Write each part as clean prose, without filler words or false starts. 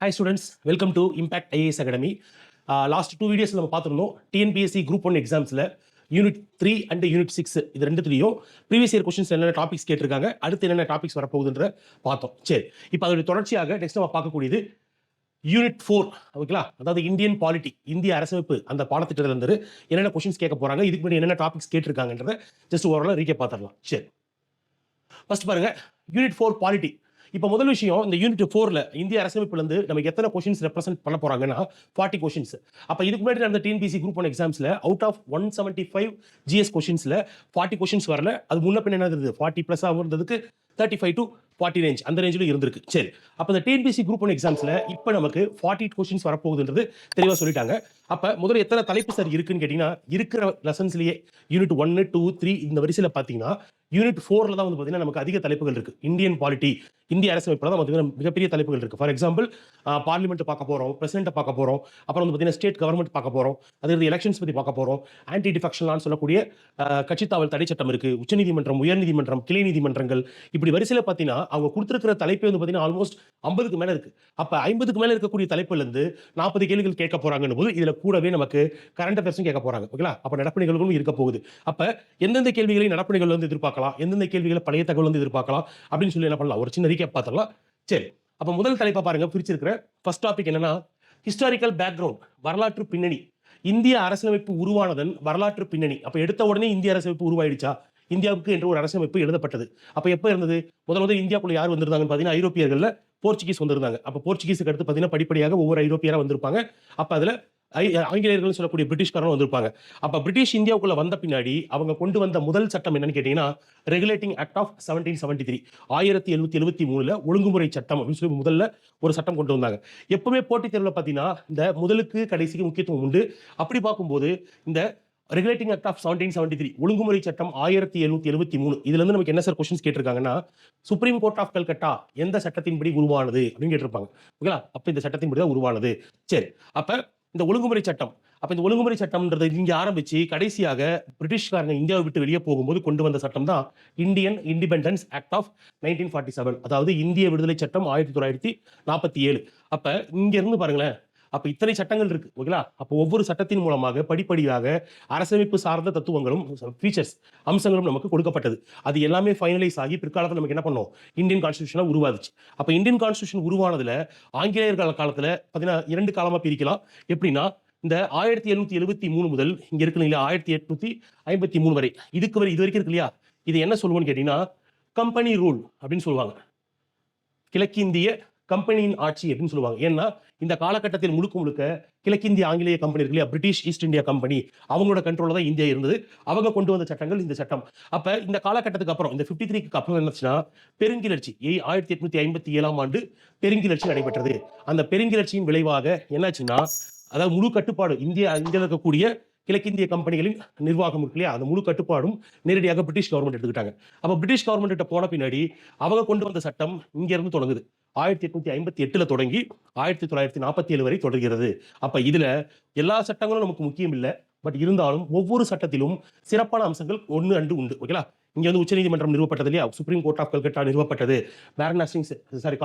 Hi students, welcome to Impact IAS Academy. Last 2 videos நம்ம பார்த்திருந்தோம் TNPSC Group 1 examsல unit 3 and unit 6 இது ரெண்டுத்துலயும் ப்ரீவியஸ் இயர் क्वेश्चंस என்னென்ன டாபிக்ஸ் கேட்டிருக்காங்க, அடுத்து என்னென்ன டாபிக்ஸ் வரப்போகுதுன்ற பார்த்தோம். சரி, இப்போ அதோட தொடர்ச்சியாக நெக்ஸ்ட் நம்ம பார்க்கக்கூடியது யூனிட் 4, ஓகேங்களா? அதாவது இந்தியன் பாலிட்டி, இந்திய அரசமைப்பு அந்த பாடத்திட்டத்துல இருந்து என்னென்ன क्वेश्चंस கேட்க போறாங்க, இதுக்கு முன்னாடி என்னென்ன டாபிக்ஸ் கேட்டிருக்காங்கன்றத ஜஸ்ட் ஓவராலா ரீகேப் பார்த்துடலாம். சரி, ஃபர்ஸ்ட் பாருங்க யூனிட் 4 பாலிட்டி. இப்போ முதல் விஷயம், இந்த யூனிட் 4ல இந்திய அரசமைப்புல இருந்து நமக்கு எத்தனை क्वेश्चंस ரெப்ரசென்ட் பண்ண போறாங்கன்னா 40 क्वेश्चंस. அப்ப இதுக்கு முன்னாடி நடந்த டிஎன்பிஎஸ்சி குரூப் 1 எக்ஸாம்ஸ்ல அவுட் ஆஃப் 175 ஜிஎஸ் क्वेश्चंसல 40 क्वेश्चंस வரல. அது முன்ன பின்ன என்ன இருந்தது, 40 பிளஸ் இருந்ததுக்கு 35 to 40 ரேஞ்ச், அந்த ரேஞ்சில இருந்திருக்கு. சரி, அப்ப இந்த டிஎன்பிஎஸ்சி குரூப் 1 எக்ஸாம்ஸ்ல இப்போ நமக்கு 40 क्वेश्चंस வரப்போகுதுன்றது தெளிவா சொல்லிட்டாங்க. அப்ப முதல்ல எத்தனை தலைப்பு சார் இருக்குன்னு கேட்டீங்கன்னா, இருக்கிற லெசன்ஸ்லயே யூனிட் 1, 2, 3 இந்த வரிசையில பாத்தீங்கன்னா யூனிட் 4ல தான் வந்து பாத்தீங்கன்னா நமக்கு அதிக தலைப்புகள் இருக்கு. இந்தியன் பாலிட்டி, இந்திய அரசமைப்புல தான் பாத்தீங்கன்னா மிகப்பெரிய தலைப்புகள் இருக்கு. ஃபார் எக்ஸாம்பிள் பார்லிமெண்ட் பார்க்க போறோம், பிரசிடென்ட் பார்க்க போறோம், அப்புறம் வந்து பாத்தீங்கன்னா ஸ்டேட் கவர்மெண்ட் பார்க்க போறோம், அதாவது எலெக்ஷன்ஸ் பத்தி பார்க்க போறோம், ஆன்டி டிஃபெக்ஷன்லாம் சொல்லக்கூடிய கட்சித்தாவல் தடை சட்டம் இருக்கு, உச்சநீதிமன்றம், உயர்நீதிமன்றம், கிளை நீதிமன்றங்கள், இப்படி வரிசையில பாத்தீங்கன்னா அவங்க கொடுத்திருக்கிற தலைப்பே வந்து பாத்தீங்கன்னா ஆல்மோஸ்ட் 50க்கு மேல இருக்கு. அப்ப 50க்கு மேல இருக்கக்கூடிய தலைப்புல இருந்து 40 கேள்விகள் கேட்க போறாங்கன்னு போது இதுல கூடவே நமக்கு கரண்ட் அஃபேர்ஸும் கேட்க போறாங்க. ஓகேங்களா? அப்ப நடப்பு நிகழ்வுகளும் இருக்க போகுது. அப்ப எந்தெந்த கேள்விகளை நடப்பு நிகழ்வு வந்து எதிர்பார்க்கலாம், எந்தெந்த கேள்விகளை பழைய தகவல் வந்து எதிர்பார்க்கலாம் அப்படின்னு சொல்லி என்ன பண்ணலாம், ஒரு சின்ன ரீகேப் பார்த்துடலாம். சரி, அப்ப முதல் தலைப்பா பாருங்க, பிரிச்சிருக்கிற ஃபர்ஸ்ட் டாபிக் என்னன்னா ஹிஸ்டாரிக்கல் பேக்ரவுண்ட், வரலாற்று பின்னணி. இந்திய அரசியலமைப்பு உருவானதன் வரலாற்று பின்னணி. அப்ப எடுத்த உடனே இந்திய அரசியலமைப்பு உருவாயிடுச்சா, இந்தியாவுக்கு என்று ஒரு அரசியலமைப்பு எழுதப்பட்டது. அப்ப எப்ப இருந்தது, முதல் இந்தியாவுக்குள்ள யார் வந்திருந்தாங்கன்னு பாத்தீங்கன்னா ஐரோப்பியர்கள்ல போர்ச்சுகீஸ் வந்திருந்தாங்க. அப்ப போர்ச்சுகீஸுக்கு அடுத்து பாத்தீங்கன்னா படிப்படியாக ஒவ்வொரு ஐரோப்பியரா வந்திருப்பாங்க. அப்ப அதுல ஆங்கிலேயர்கள் சொல்லக்கூடிய பிரிட்டிஷ்காரன் வந்திருப்பாங்க. அப்ப பிரிட்டிஷ் இந்தியாவுக்குள்ள வந்த பின்னாடி அவங்க கொண்டு வந்த முதல் சட்டம் என்னன்னு கேட்டீங்கன்னா ரெகுலேட்டிங் ஆக்ட் ஆஃப் 1773, 1773ல ஒழுங்குமுறை சட்டம் அப்படின்னு சொல்லி முதல்ல ஒரு சட்டம் கொண்டு வந்தாங்க. எப்பவுமே போட்டித் தேர்வுல பாத்தீங்கன்னா இந்த முதலுக்கு கடைசிக்கு முக்கியத்துவம் உண்டு. அப்படி பார்க்கும்போது இந்த ரெகுலேட்டிங் ஆக்ட் ஆஃப் 1773 ஒழுங்குமுறை சட்டம் 1773, இதுல இருந்து நமக்கு என்ன சார் क्वेश्चंस கேட்டிருக்காங்கன்னா, சுப்ரீம் கோர்ட் ஆஃப் கல்கட்டா எந்த சட்டத்தின்படி உருவானது அப்படின்னு கேட்டிருப்பாங்க. ஓகேங்களா? அப்ப இந்த சட்டத்தின்படி தான் உருவானது. சரி, அப்ப இந்த ஒழுங்குமுறை சட்டம், அப்ப இந்த ஒழுங்குமுறை சட்டம்ன்றது இங்க ஆரம்பிச்சு கடைசியாக பிரிட்டிஷ்காரங்க இந்தியாவை விட்டு வெளியே போகும்போது கொண்டு வந்த சட்டம் தான் இந்தியன் இண்டிபெண்டன்ஸ் ஆக்ட் ஆஃப் 1947, அதாவது இந்திய விடுதலை சட்டம் 1947. அப்ப இங்க இருந்து பாருங்களேன், அப்ப இத்தனை சட்டங்கள் இருக்கு. ஓகேங்களா? அப்போ ஒவ்வொரு சட்டத்தின் மூலமாக படிப்படியாக அரசமைப்பு சார்ந்த தத்துவங்களும் ஃபீச்சர்ஸ் அம்சங்களும் நமக்கு கொடுக்கப்பட்டது. அது எல்லாமே ஃபைனலைஸ் ஆகி பிற்காலத்தில் நமக்கு என்ன பண்ணோம், இந்தியன் கான்ஸ்டியூஷனா உருவாச்சு. அப்ப இந்தியன் கான்ஸ்டியூஷன் உருவானதுல ஆங்கிலேயர்கள் காலத்துல பாத்தீங்கன்னா 2 காலமா பிரிக்கலாம். எப்படின்னா இந்த 1773 முதல் இங்க இருக்கு இல்லையா 1853 வரை, இது வரைக்கும் இருக்கு இல்லையா, இது என்ன சொல்லுவோம்னு கேட்டீங்கன்னா கம்பெனி ரூல் அப்படின்னு சொல்லுவாங்க. கிழக்கிந்திய கம்பெனியின் ஆட்சி அப்படின்னு சொல்லுவாங்க. ஏன்னா இந்த காலகட்டத்தில் முழுக்க கிழக்கிந்திய ஆங்கிலேய கம்பெனி இருக்கு இல்லையா, பிரிட்டிஷ் ஈஸ்ட் இந்தியா கம்பெனி, அவங்களோட கண்ட்ரோல தான் இந்தியா இருந்தது. அவங்க கொண்டு வந்த சட்டங்கள் இந்த சட்டம். அப்ப இந்த காலகட்டத்துக்கு அப்புறம் இந்த 53க்கு அப்புறம் என்னச்சுன்னா பெருங்கிளர்ச்சி, 1857ஆம் ஆண்டு பெருங்கிளர்ச்சி நடைபெற்றது. அந்த பெருங்கிளர்ச்சியின் விளைவாக என்னாச்சுன்னா, அதாவது முழு கட்டுப்பாடு இந்தியாவில் இருக்கக்கூடிய கிழக்கிந்திய கம்பெனிகளின் நிர்வாகம் இருக்கு இல்லையா, அந்த முழு கட்டுப்பாடும் நேரடியாக பிரிட்டிஷ் கவர்மெண்ட் எடுத்துக்கிட்டாங்க. அப்ப பிரிட்டிஷ் கவர்மெண்ட் கிட்ட போன பின்னாடி அவங்க கொண்டு வந்த சட்டம் இங்க இருந்து தொடங்குது. 1858ல தொடங்கி 1947 வரை தொடர்கிறது. அப்ப இதுல எல்லா சட்டங்களும் நமக்கு முக்கியம் இல்லை, பட் இருந்தாலும் ஒவ்வொரு சட்டத்திலும் சிறப்பான அம்சங்கள் ஒன்று அண்டு உண்டு. ஓகேங்களா? இங்க வந்து உச்சநீதிமன்றம் நிறுவப்பட்டது இல்லையா, சுப்ரீம் கோர்ட் ஆஃப் கல்கட்டா நிறுவப்பட்டது,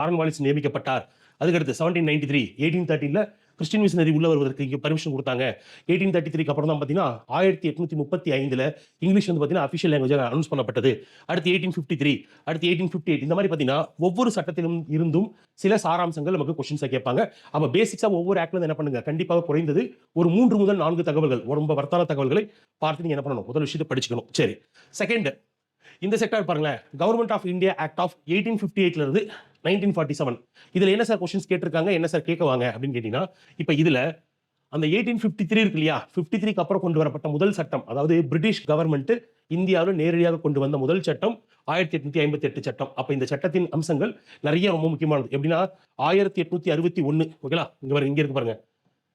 காரன்வாலிஸ் நியமிக்கப்பட்டார். அதுக்கடுத்து 1793 1813ல கிறிஸ்டின் மிஷனரி உள்ள வருவதற்கு இங்க பர்மிஷன் கொடுத்தாங்க. 1833க்கு அப்புறம் தான் பாத்தீங்கன்னா 1835ல இங்கிலீஷ் வந்து பாத்தீங்கன்னா அபிஷியல் லாங்குவேஜ் அனௌன்ஸ் பண்ணப்பட்டது. அடுத்து 1853, அடுத்து 1858, இந்த மாதிரி பாத்தீங்கன்னா ஒவ்வொரு சட்டத்திலும் இருந்தும் சில சாராம்சங்கள் நமக்கு क्वेश्चंस கேட்பாங்க. அப்ப பேசிக்ஸா ஒவ்வொரு ஆக்ட்ல என்ன பண்ணுங்க, கண்டிப்பாக குறைந்தது ஒரு 3 முதல் 4 தகவல்கள், ரொம்ப வர்த்தான தகவல்களை பார்த்து நீங்க என்ன பண்ணணும், முதல் விஷயத்தை படிச்சுக்கணும். சரி, செகண்ட் இந்த செக்டார் பாருங்களேன், government of India act of 1858ல இருந்து 1947, இதுல என்ன சார் क्वेश्चंस கேட்டிருக்காங்க, என்ன சார் கேட்குவாங்க அப்படின்னு கேட்டீங்கன்னா, இப்ப இதுல அந்த 1853 இருக்கு இல்லையா, 53க்கு அப்புறம் கொண்டு வரப்பட்ட முதல் சட்டம், அதாவது பிரிட்டிஷ் கவர்மெண்ட் இந்தியாவில் நேரடியாக கொண்டு வந்த முதல் சட்டம் 1858 சட்டம். அப்ப இந்த சட்டத்தின் அம்சங்கள் நிறைய ரொம்ப முக்கியமானது. எப்படின்னா 1861, ஓகேங்களா, இங்க இருக்கு பாருங்க,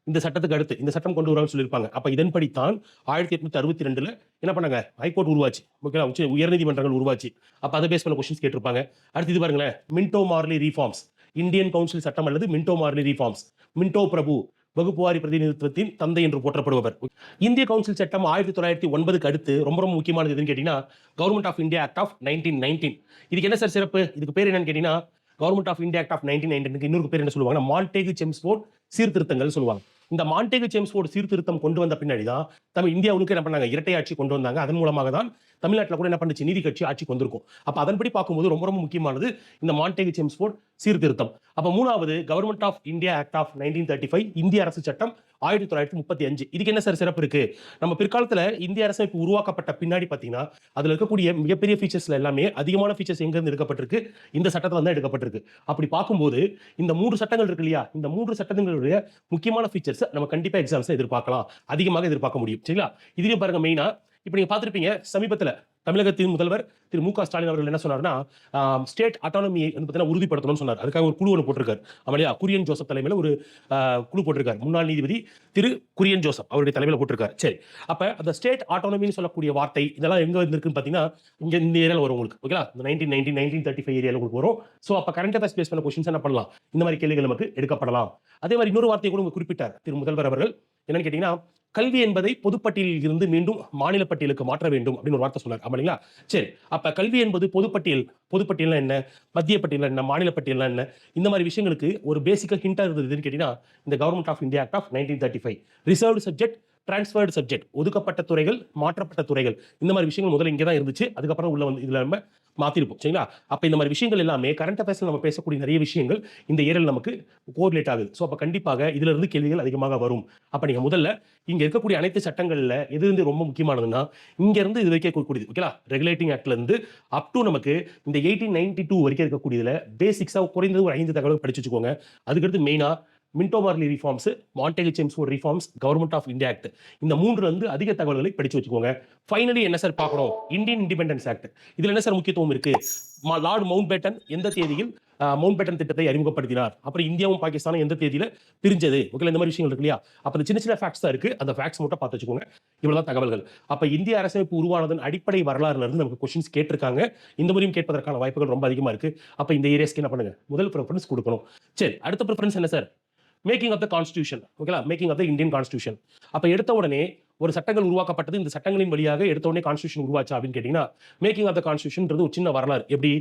இந்த சட்டத்துக்கு அடுத்து இந்த சட்டம் கொண்டு வரான்னு சொல்லியிருப்பாங்க. அப்ப இதன்படித்தான் 1862ல என்ன பண்ணாங்க, ஹைகோர்ட் உருவாச்சு. ஓகேங்களா, உயர்நீதிமன்றங்கள் உருவாச்சு. அப்ப அதை பேஸ் பண்ண क्वेश्चंस கேட்டிருப்பாங்க. அடுத்து இது பாருங்களேன், Minto Marley reforms, Indian council சட்டம் அல்லது மின்டோ மார்லி ரீஃபார்ம்ஸ். மின்டோ பிரபு வகுப்புவாரி பிரதிநிதித்துவத்தின் தந்தை என்று போற்றப்படுபவர். இந்திய கவுன்சில் சட்டம் 1909க்கு அடுத்து ரொம்ப முக்கியமானது எதுன்னு கேட்டீங்கன்னா government of India act of 1919. இதுக்கு என்ன சார் சிறப்பு, இதுக்கு பேர் என்னன்னு கேட்டீங்கன்னா government of India act of 1919 இன்னொரு பேர் என்ன சொல்லுவாங்க, மான்டேகு செம்ஸ்ஃபோர்ட் சீர்திருத்தங்கள் சொல்லுவாங்க. இந்த மான்டேகு செம்ஸ்ஃபோர்ட் சீர்திருத்தம் கொண்டு வந்த பின்னாடி தான் தமிழ் இந்தியாவுக்கு என்ன பண்ணாங்க, இரட்டை ஆட்சி கொண்டு வந்தாங்க. அதன் மூலமாக தான் தமிழ்நாட்டில் கூட என்ன பண்ணுச்சு, நீதி கட்சி ஆட்சிக்கு வந்திருக்கும். அப்ப அதன்படி பார்க்கும்போது ரொம்ப ரொம்ப முக்கியமானது இந்த மான்டேகு செம்ஸ்ஃபோர்ட் சீர்திருத்தம். அப்ப மூணாவது government of India act of 1935 இந்திய அரசு சட்டம் 1935. இதுக்கு என்ன சார் சிறப்பு இருக்கு? நம்ம பிற்காலத்துல இந்திய அரசமைப்பு உருவாக்கப்பட்ட பின்னாடி பாத்தீங்கன்னா அதுல இருக்கக்கூடிய மிகப்பெரிய ஃபீச்சர்ஸ்ல எல்லாமே அதிகமான ஃபீச்சர்ஸ் எங்க இருந்து எடுக்கப்பட்டிருக்கு, இந்த சட்டத்துல தான் எடுக்கப்பட்டிருக்கு. அப்படி பார்க்கும்போது இந்த 3 சட்டங்கள் இருக்கு இல்லையா, இந்த 3 சட்டங்களுடைய முக்கியமான ஃபீச்சர்ஸ் நம்ம கண்டிப்பா எக்ஸாம்ஸ்ல எதிர்பார்க்கலாம், அதிகமாக எதிர்பார்க்க முடியும். சரிங்களா? இதுலயும் பாருங்க மெயினா இப்ப நீங்க பார்த்திருப்பீங்க சமீபத்துல தமிழகத்தின் முதல்வர் திரு மு க ஸ்டாலின் அவர்கள் என்ன சொன்னார்னா, ஸ்டேட் ஆட்டானமியை வந்து பார்த்தீங்கன்னா உறுதிப்படுத்தணும்னு சொன்னார். அதுக்காக ஒரு குழு ஒன்று போட்டிருக்காரு. ஆமாலையா, குரியன் ஜோசப் தலைமையில் ஒரு குழு போட்டிருக்காரு. முன்னாள் நீதிபதி திரு குரியன் ஜோசப் அவருடைய தலைமையில் போட்டிருக்காரு. சரி, அப்ப அந்த ஸ்டேட் ஆட்டானமின்னு சொல்லக்கூடிய வார்த்தை இதெல்லாம் எங்க இருக்குன்னு பார்த்தீங்கன்னா இங்க இந்த ஏரியாவில் வரும் உங்களுக்கு. ஓகேங்களா? 1935 ஏரியாவில் உங்களுக்கு வரும். ஸோ அப்ப கரண்ட் அஃபேர்ஸ் பேஸ் பண்ண கொஸ்டின்ஸ் என்ன பண்ணலாம், இந்த மாதிரி கேள்விகள் நமக்கு எடுக்கப்படலாம். அதே மாதிரி இன்னொரு வார்த்தையை கூட குறிப்பிட்டார் திரு முதல்வர் அவர்கள். என்னன்னு கேட்டீங்கன்னா, கல்வி என்பதை பொதுப்பட்டியலில் இருந்து மீண்டும் மாநில பட்டியலுக்கு மாற்ற வேண்டும் அப்படின்னு ஒரு வார்த்தை சொன்னார். ஆமாங்களா? சரி, அப்ப கல்வி என்பது பொதுப்பட்டியல் என்ன, மத்திய பட்டியல் என்ன, மாநில பட்டியல் என்ன, இந்த மாதிரி விஷயங்களுக்கு ஒரு பேசிக்கா ஹிண்டா இருந்ததுன்னு கேட்டீங்கன்னா இந்த government of India act of 1935 reserved subject, transferred subject, ஒதுக்கப்பட்ட துறைகள், மாற்றப்பட்ட துறைகள், இந்த மாதிரி விஷயங்கள் முதல்ல இங்கே தான் இருந்துச்சு. அதுக்கப்புறம் உள்ள வந்து இதுல நம்ம மாத்திருப்போம். சரிங்களா? அப்ப இந்த மாதிரி விஷயங்கள் எல்லாமே கரண்ட் அஃபேர்ஸ்ல நம்ம பேசக்கூடிய நிறைய விஷயங்கள் இந்த ஏரியால நமக்கு கோரிலேட் ஆகுது. ஸோ அப்ப கண்டிப்பாக இதுல இருந்து கேள்விகள் அதிகமாக வரும். அப்ப நீங்க முதல்ல இங்க இருக்கக்கூடிய அனைத்து சட்டங்கள்ல எது வந்து ரொம்ப முக்கியமானதுன்னா இங்க இருந்து இது வரைக்கும் இருக்கக்கூடியது. ஓகேங்களா? ரெகுலேட்டிங் ஆக்ட்ல இருந்து அப் டு நமக்கு இந்த 1892 வரைக்கும் இருக்கக்கூடியதுல பேசிக்ஸா குறைந்தது ஒரு 5 தகவல் படிச்சு வச்சுக்கோங்க. அதுக்கடுத்து மெயினா Minto Morley reforms, Montagu Chelmsford reforms, government of India act, இந்த 3 இருந்து அதிக தகவல்களை படிச்சு வச்சுக்கோங்க. ஃபைனலி என்ன சார் பார்க்கணும், இந்தியன் இண்டிபெண்டன்ஸ் ஆக்ட். இதுல என்ன சார் முக்கியத்துவம் இருக்கு, லார்ட் மவுண்ட் பேட்டன் எந்த தேதியில் மவுண்ட் பேட்டன் திட்டத்தை அறிமுகப்படுத்தினார், அப்புறம் இந்தியாவும் பாகிஸ்தானும் எந்த தேதியில பிரிஞ்சது, ஓகே, இந்த மாதிரி விஷயங்கள் இருக்கு இல்லையா. அப்ப சின்ன சின்ன ஃபேக்ட்ஸ் தான் இருக்கு, அந்த ஃபேக்ட்ஸ் மட்டும் பார்த்து வச்சுக்கோங்க. இவ்வளவுதான் தகவல்கள். அப்ப இந்திய அரசமைப்பு உருவானதன் அடிப்படை வரலாறுல இருந்து நமக்கு கொஸ்டின்ஸ் கேட்டிருக்காங்க. இந்த முறையும் கேட்பதற்கான வாய்ப்புகள் ரொம்ப அதிகமா இருக்கு. அப்ப இந்த ஏரியாஸ்க்கு என்ன பண்ணுங்க, முதல் ப்ரிஃபரன்ஸ் கொடுக்கணும். சரி, அடுத்த ப்ரிஃபரன்ஸ் என்ன sir, making of the constitution. ஓகேங்களா? Making of the Indian constitution. அப்ப எடுத்த உடனே ஒரு சட்டங்கள் உருவாக்கப்பட்டது, இந்த சட்டங்களின் வழியாக எடுத்த உடனே கான்ஸ்டியூஷன் உருவாச்சா அப்படின்னு கேட்டீங்கன்னா மேக்கிங் ஆஃப் த கான்ஸ்டியூஷன்ன்றது ஒரு சின்ன வரலாறு. எப்படி,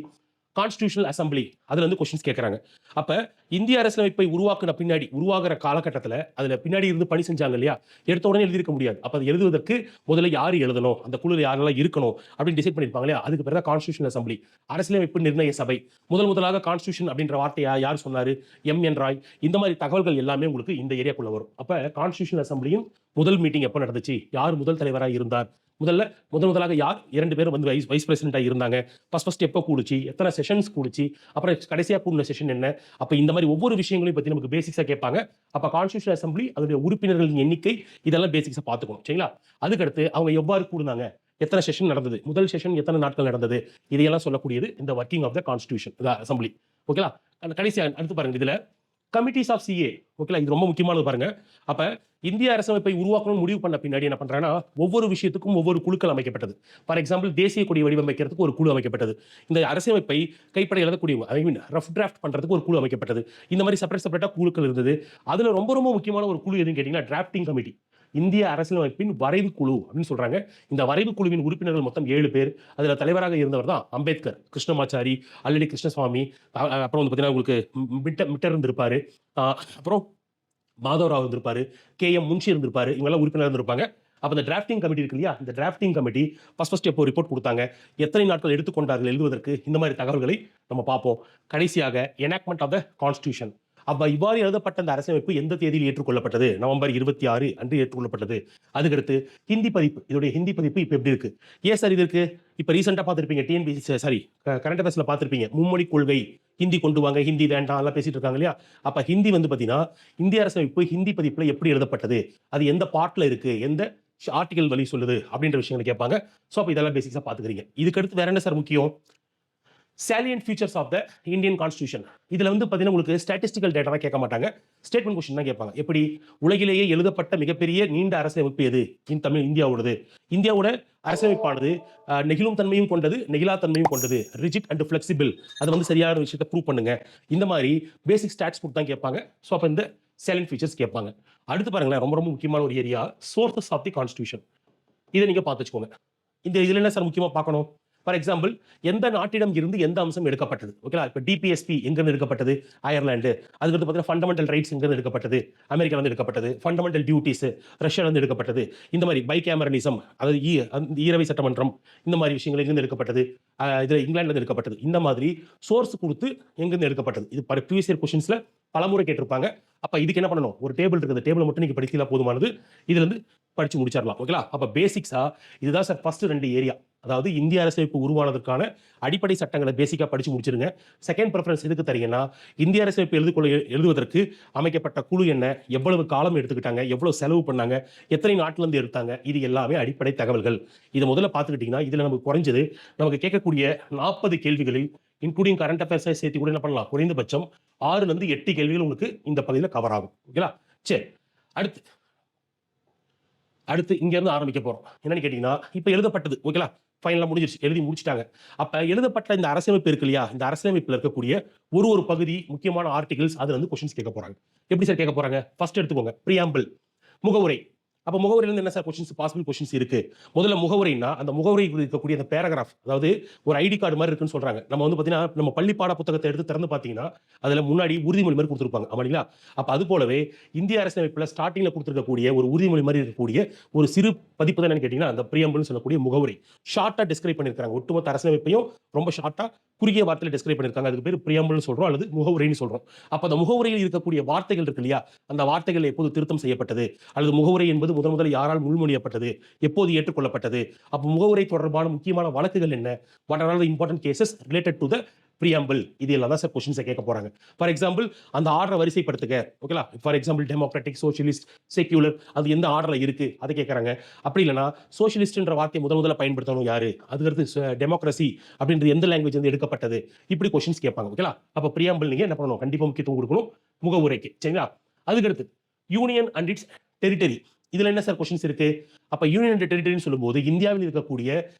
கான்ஸ்டியூஷனல் அசம்பிளி அதுல இருந்து கொஸ்டின்ஸ் கேட்கறாங்க. அப்ப இந்திய அரசியலமைப்பை உருவாக்குன பின்னாடி உருவாகிற காலகட்டத்தில் அதுல பின்னாடி இருந்து பணி செஞ்சாங்க இல்லையா, எடுத்த உடனே எழுதியிருக்க முடியாது. அப்ப அது எழுதுவதற்கு முதல்ல யார் எழுதணும், அந்த குழுவில் யாரெல்லாம் இருக்கணும் அப்படின்னு டிசைட் பண்ணிருப்பாங்க இல்லையா, அதுக்கு பேர் தான் கான்ஸ்டியூஷனல் அசம்பிளி, அரசியலமைப்பு நிர்ணய சபை. முதலாக கான்ஸ்டியூஷன் அப்படின்ற வார்த்தையை யார் சொன்னாரு, என் ராய். இந்த மாதிரி தகவல்கள் எல்லாமே உங்களுக்கு இந்த ஏரியாக்குள்ள வரும். அப்ப கான்ஸ்டியூஷனல் அசம்பிளியும் முதல் மீட்டிங் எப்போ நடந்துச்சு, யார் முதல் தலைவராக இருந்தார், முதலாக யார் 2 பேரும் வந்து வைஸ் பிரசிடென்ட்டாக இருந்தாங்க, ஃபர்ஸ்ட் எப்போ கூடுச்சு, எத்தனை செஷன்ஸ் கூடுச்சு, அப்புறம் கடைசியாக கூடின செஷன் என்ன. அப்போ இந்த மாதிரி ஒவ்வொரு விஷயங்களையும் பற்றி நமக்கு பேசிக்ஸாக கேட்பாங்க. அப்போ கான்ஸ்டியூஷன் அசம்பிளி அதோடைய உறுப்பினர்களின் எண்ணிக்கை இதெல்லாம் பேசிக்ஸாக பார்த்துக்கணும். சரிங்களா? அதுக்கடுத்து அவங்க எவ்வாறு கூடுனாங்க, எத்தனை செஷன் நடந்தது, முதல் செஷன் எத்தனை நாட்கள் நடந்தது, இதையெல்லாம் சொல்லக்கூடியது இந்த working of the constitution assembly. ஓகேலா? கடைசியாக அடுத்து பாருங்க, இதுல கமிட்டிஸ் ஆஃப் சிஏ. ஓகேலா? இது ரொம்ப முக்கியமானது பாருங்க. அப்ப இந்திய அரசமைப்பை உருவாக்கணும் முடிவு பண்ண பின்னாடி என்ன பண்றாங்கன்னா ஒவ்வொரு விஷயத்துக்கும் ஒவ்வொரு குழுக்கள் அமைக்கப்பட்டது. ஃபார் எக்ஸாம்பிள் தேசிய கொடி வடிவமைக்கிறதுக்கு ஒரு குழு அமைக்கப்பட்டது. இந்த அரசமைப்பை கைப்பட எழுதக்கூடியவங்க, ஐ மீன் ரஃப் டிராஃப்ட் பண்றதுக்கு ஒரு குழு அமைக்கப்பட்டது. இந்த மாதிரி செப்பரேட்டா குழுக்கள் இருந்தது. அதுல ரொம்ப ரொம்ப முக்கியமான ஒரு குழு எதுன்னு கேட்டீங்கன்னா டிராஃப்டிங் கமிட்டி, இந்திய அரசியலமைப்பின் வரைவு குழு அப்படின்னு சொல்றாங்க. இந்த வரைவு குழுவின் உறுப்பினர்கள் மொத்தம் 7 பேர். அதுல தலைவராக இருந்தவர் தான் அம்பேத்கர், கிருஷ்ணமாச்சாரி, அல்லடி கிருஷ்ணசுவாமி, அப்புறம் வந்து பார்த்தீங்கன்னா உங்களுக்கு மிட்டர் இருந்திருப்பாரு, அப்புறம் மாதவராவ் இருந்திருப்பாரு, KM முன்ஷி இருந்திருப்பாரு, இவங்கெல்லாம் உறுப்பினர் இருந்திருப்பாங்க. அப்ப இந்த டிராஃப்டிங் கமிட்டி இருக்கு இல்லையா, இந்த டிராஃப்டிங் கமிட்டி ஃபர்ஸ்ட் எப்போ ரிப்போர்ட் கொடுத்தாங்க, எத்தனை நாட்கள் எடுத்துக்கொண்டார்கள் எழுதுவதற்கு, இந்த மாதிரி தகவல்களை நம்ம பார்ப்போம். கடைசியாக எனாக்ட்மெண்ட் ஆஃப் த கான்ஸ்டியூஷன். அப்ப இவ்வாறு எழுதப்பட்ட அந்த அரசமைப்பு எந்த தேதியில் ஏற்றுக்கொள்ளப்பட்டது, நவம்பர் 26 அன்று ஏற்றுக்கொள்ளப்பட்டது. அதுக்கடுத்து ஹிந்தி பதிப்பு, இதோடைய ஹிந்தி பதிப்பு இப்ப எப்படி இருக்கு, ஏன் சார் இது இருக்கு, இப்ப ரீசெண்டா பார்த்திருப்பீங்க TNPSC சாரி கரண்ட் அஃபேர்ஸ்ல பார்த்திருப்பீங்க, மும்மொழி கொள்கை, ஹிந்தி கொண்டு வாங்க, ஹிந்தி வேண்டாம் எல்லாம் பேசிட்டு இருக்காங்க இல்லையா. அப்ப ஹிந்தி வந்து பாத்தீங்கன்னா இந்திய அரசமைப்பு ஹிந்தி பதிப்புல எப்படி எழுதப்பட்டது, அது எந்த பார்ட்ல இருக்கு, எந்த ஆர்டிகல் வழி சொல்லுது அப்படின்ற விஷயங்களை கேட்பாங்க. ஸோ அப்போ இதெல்லாம் பேசிக்ஸாக பார்த்துக்கிறீங்க. இதுக்கு அடுத்து வேற என்ன சார் முக்கியம், salient features of the Indian Constitution. இதுல வந்து பாத்தீங்கன்னா உங்களுக்கு ஸ்டாட்டிஸ்டிக்கல் டேட்டா கேட்க மாட்டாங்க, ஸ்டேட்மெண்ட் கொஸ்டின் தான் கேட்பாங்க. எப்படி, உலகிலேயே எழுதப்பட்ட மிகப்பெரிய நீண்ட அரசமைப்பு எது, இந்தியாவோடது. இந்தியாவோட அரசமைப்பானது நெகிழும் தன்மையும் கொண்டது, நெகிழா தன்மையும் கொண்டது, ரிஜிட் அண்ட் ஃபிளெக்சிபிள். அதை வந்து சரியான விஷயத்தை ப்ரூவ் பண்ணுங்க. இந்த மாதிரி பேசிக் ஸ்டாட்ஸ் கொடுத்து தான் கேட்பாங்க. ஸோ அப்போ இந்த salient features கேட்பாங்க. அடுத்து பாருங்களேன், ரொம்ப ரொம்ப முக்கியமான ஒரு area, sources of the constitution. இதை நீங்க பார்த்து வச்சுக்கோங்க. இந்த இதுல என்ன சார் முக்கியமா பார்க்கணும், ஃபார் எக்ஸாம்பிள் எந்த நாட்டிடம் இருந்து எந்த அம்சம் எடுக்கப்பட்டது, ஓகேங்களா? இப்போ டிபிஎஸ்பி எங்கிருந்து எடுக்கப்பட்டது, அயர்லாந்து. அதுக்கு பார்த்தீங்கன்னா ஃபண்டமெண்டல் ரைட்ஸ் எங்கிருந்து எடுக்கப்பட்டது, அமெரிக்கால இருந்து எடுக்கப்பட்டது. ஃபண்டமெண்டல் டியூட்டிஸ் ரஷ்யால இருந்து எடுக்கப்பட்டது. இந்த மாதிரி பைகேமரலிசம், அதாவது ஈரவை சட்டமன்றம், இந்த மாதிரி விஷயங்கள் எங்கிருந்து எடுக்கப்பட்டது, இதுல இங்கிலாந்துல இருந்து எடுக்கப்பட்டது. இந்த மாதிரி சோர்ஸ் கொடுத்து எங்கிருந்து எடுக்கப்பட்டது. இது ப்ரீவியஸ் இயர் கொஸ்டின்ஸ்ல பலமுறை கேட்டிருப்பாங்க. அப்ப இதுக்கு என்ன பண்ணணும், ஒரு டேபிள் இருக்குது, டேபிளை மட்டும் நீங்க படித்தீங்களா போதுமானது, இதுல இருந்து படிச்சு முடிச்சிடலாம். ஓகேங்களா? அப்ப பேசிக்ஸா இதுதான் சார் ஃபர்ஸ்ட் 2 ஏரியா. அதாவது இந்திய அரசியலமைப்பு உருவானதற்கான அடிப்படை சட்டங்களை பேசிக்கா படிச்சு முடிச்சிருங்க. செகண்ட் ப்ரிஃபரன்ஸ் எதுக்கு தரீங்கன்னா, இந்திய அரசியலமைப்பு எழுதுவதற்கு அமைக்கப்பட்ட குழு என்ன, எவ்வளவு காலம் எடுத்துக்கிட்டாங்க, எவ்வளவு செலவு பண்ணாங்க, எத்தனை நாட்டில இருந்து எடுத்தாங்க, இது எல்லாமே அடிப்படை தகவல்கள். இதை முதல்ல பார்த்துக்கிட்டீங்கன்னா இதுல நமக்கு குறைஞ்சது நமக்கு கேட்கக்கூடிய 40 கேள்விகளில் இன்க்ளூடிங் கரண்ட் அஃபேர்ஸை சேர்த்து கூட என்ன பண்ணலாம், குறைந்தபட்சம் 6 ல இருந்து 8 கேள்விகள் உங்களுக்கு இந்த பகுதியில் கவர் ஆகும். ஓகேங்களா? சரி, அடுத்து இங்க இருந்து ஆரம்பிக்க போறோம். என்னன்னு கேட்டீங்கன்னா, இப்ப எழுதப்பட்டது, ஓகேங்களா, ஃபைனலா முடிஞ்சிருச்சு, எழுதி முடிச்சிட்டாங்க. அப்ப எழுதப்பட்ட இந்த அரசியலமைப்பு இருக்கு இல்லையா, இந்த அரசியலமைப்புல இருக்கக்கூடிய ஒரு பகுதி முக்கியமான ஆர்டிகல்ஸ், அதுல இருந்து கொஸ்டின்ஸ் கேட்க போறாங்க. எப்படி சார் கேட்க போறாங்க? ஃபர்ஸ்ட் எடுத்துக்கோங்க, பிரியாம்பிள், முகவுரை. அப்ப முகவுரையில என்ன சார் கொஸ்டின்ஸ், பாசிபிள் கொஸ்டின்ஸ் இருக்கு. முதல்ல முகவுரைனா அந்த முகவுரை இருக்கக்கூடிய அந்த பேராகிராஃப், அதாவது ஒரு ஐடி கார்டு மாதிரி இருக்குன்னு சொல்றாங்க. நம்ம வந்து பாத்தீங்கன்னா நம்ம பள்ளி பாட புத்தகத்தை எடுத்து திறந்து பாத்தீங்கன்னா அதுல முன்னாடி உறுதிமொழி மாதிரி கொடுத்துருப்பாங்க, ஆமாங்களா? அப்ப அது போலவே இந்திய அரசியலமைப்புல ஸ்டார்டிங்ல கொடுத்துருக்கக்கூடிய ஒரு உறுதிமொழி மாதிரி இருக்கக்கூடிய ஒரு சிறு பதிப்பு தான் என்னன்னு கேட்டீங்கன்னா அந்த பிரியாம்பிள்னு சொல்லக்கூடிய முகவுரை. ஷார்ட்டா டிஸ்கிரைப் பண்ணிருக்காங்க, ஒட்டுமொத்த அரசியலமைப்பையும் ரொம்ப ஷார்ட்டா குறுகிய வார்த்தையில டிஸ்கிரைப் பண்ணிருக்காங்க. அதுக்கு பேர் பிரியாம்பிள்னு சொல்றோம் அல்லது முகவுரைன்னு சொல்றோம். அப்ப அந்த முகவுரையில் இருக்கக்கூடிய வார்த்தைகள் இருக்கு இல்லையா, அந்த வார்த்தைகள் எப்போது திருத்தம் செய்யப்பட்டது, அல்லது முகவுரை என்பது முதல் யாரால் முன்மொழியப்பட்டது, எப்போது ஏற்றுக்கொள்ளப்பட்டது, அப்ப முகவுரை தொடர்பான முக்கியமான வழக்குகள் என்ன, what are all the important cases related to the preamble, இது எல்லாம் தான் சார் கொஸ்டின்ஸை கேட்க போறாங்க. ஃபார் எக்ஸாம்பிள் அந்த ஆர்டரை வரிசைப்படுத்துக, ஓகேலா? For example democratic, socialist, secular, அது எந்த ஆர்டர்ல இருக்கு அதை கேட்கறாங்க. அப்படி இல்லைன்னா சோசியலிஸ்ட்ன்ற வார்த்தையை முதல்ல பயன்படுத்தணும் யாரு, அதுக்கடுத்து டெமோக்ரஸி அப்படின்றது எந்த லாங்குவேஜ் வந்து எடுக்கப்பட்டது, இப்படி கொஸ்டின்ஸ் கேட்பாங்க. ஓகேலா? அப்ப பிரியாம்பிள் நீங்க என்ன பண்ணணும், கண்டிப்பா முக்கியத்துவம் கொடுக்கணும் முகவுரைக்கு, சரிங்களா? அதுக்கடுத்து யூனியன் அண்ட் இட்ஸ் டெரிட்டரி, இதுல என்ன சார் கொஸ்டின்ஸ் இருக்கு. அப்ப யூனியன் அண்ட் டெரிட்டரின்னு சொல்லும்போது இந்தியாவில் இருக்கக்கூடிய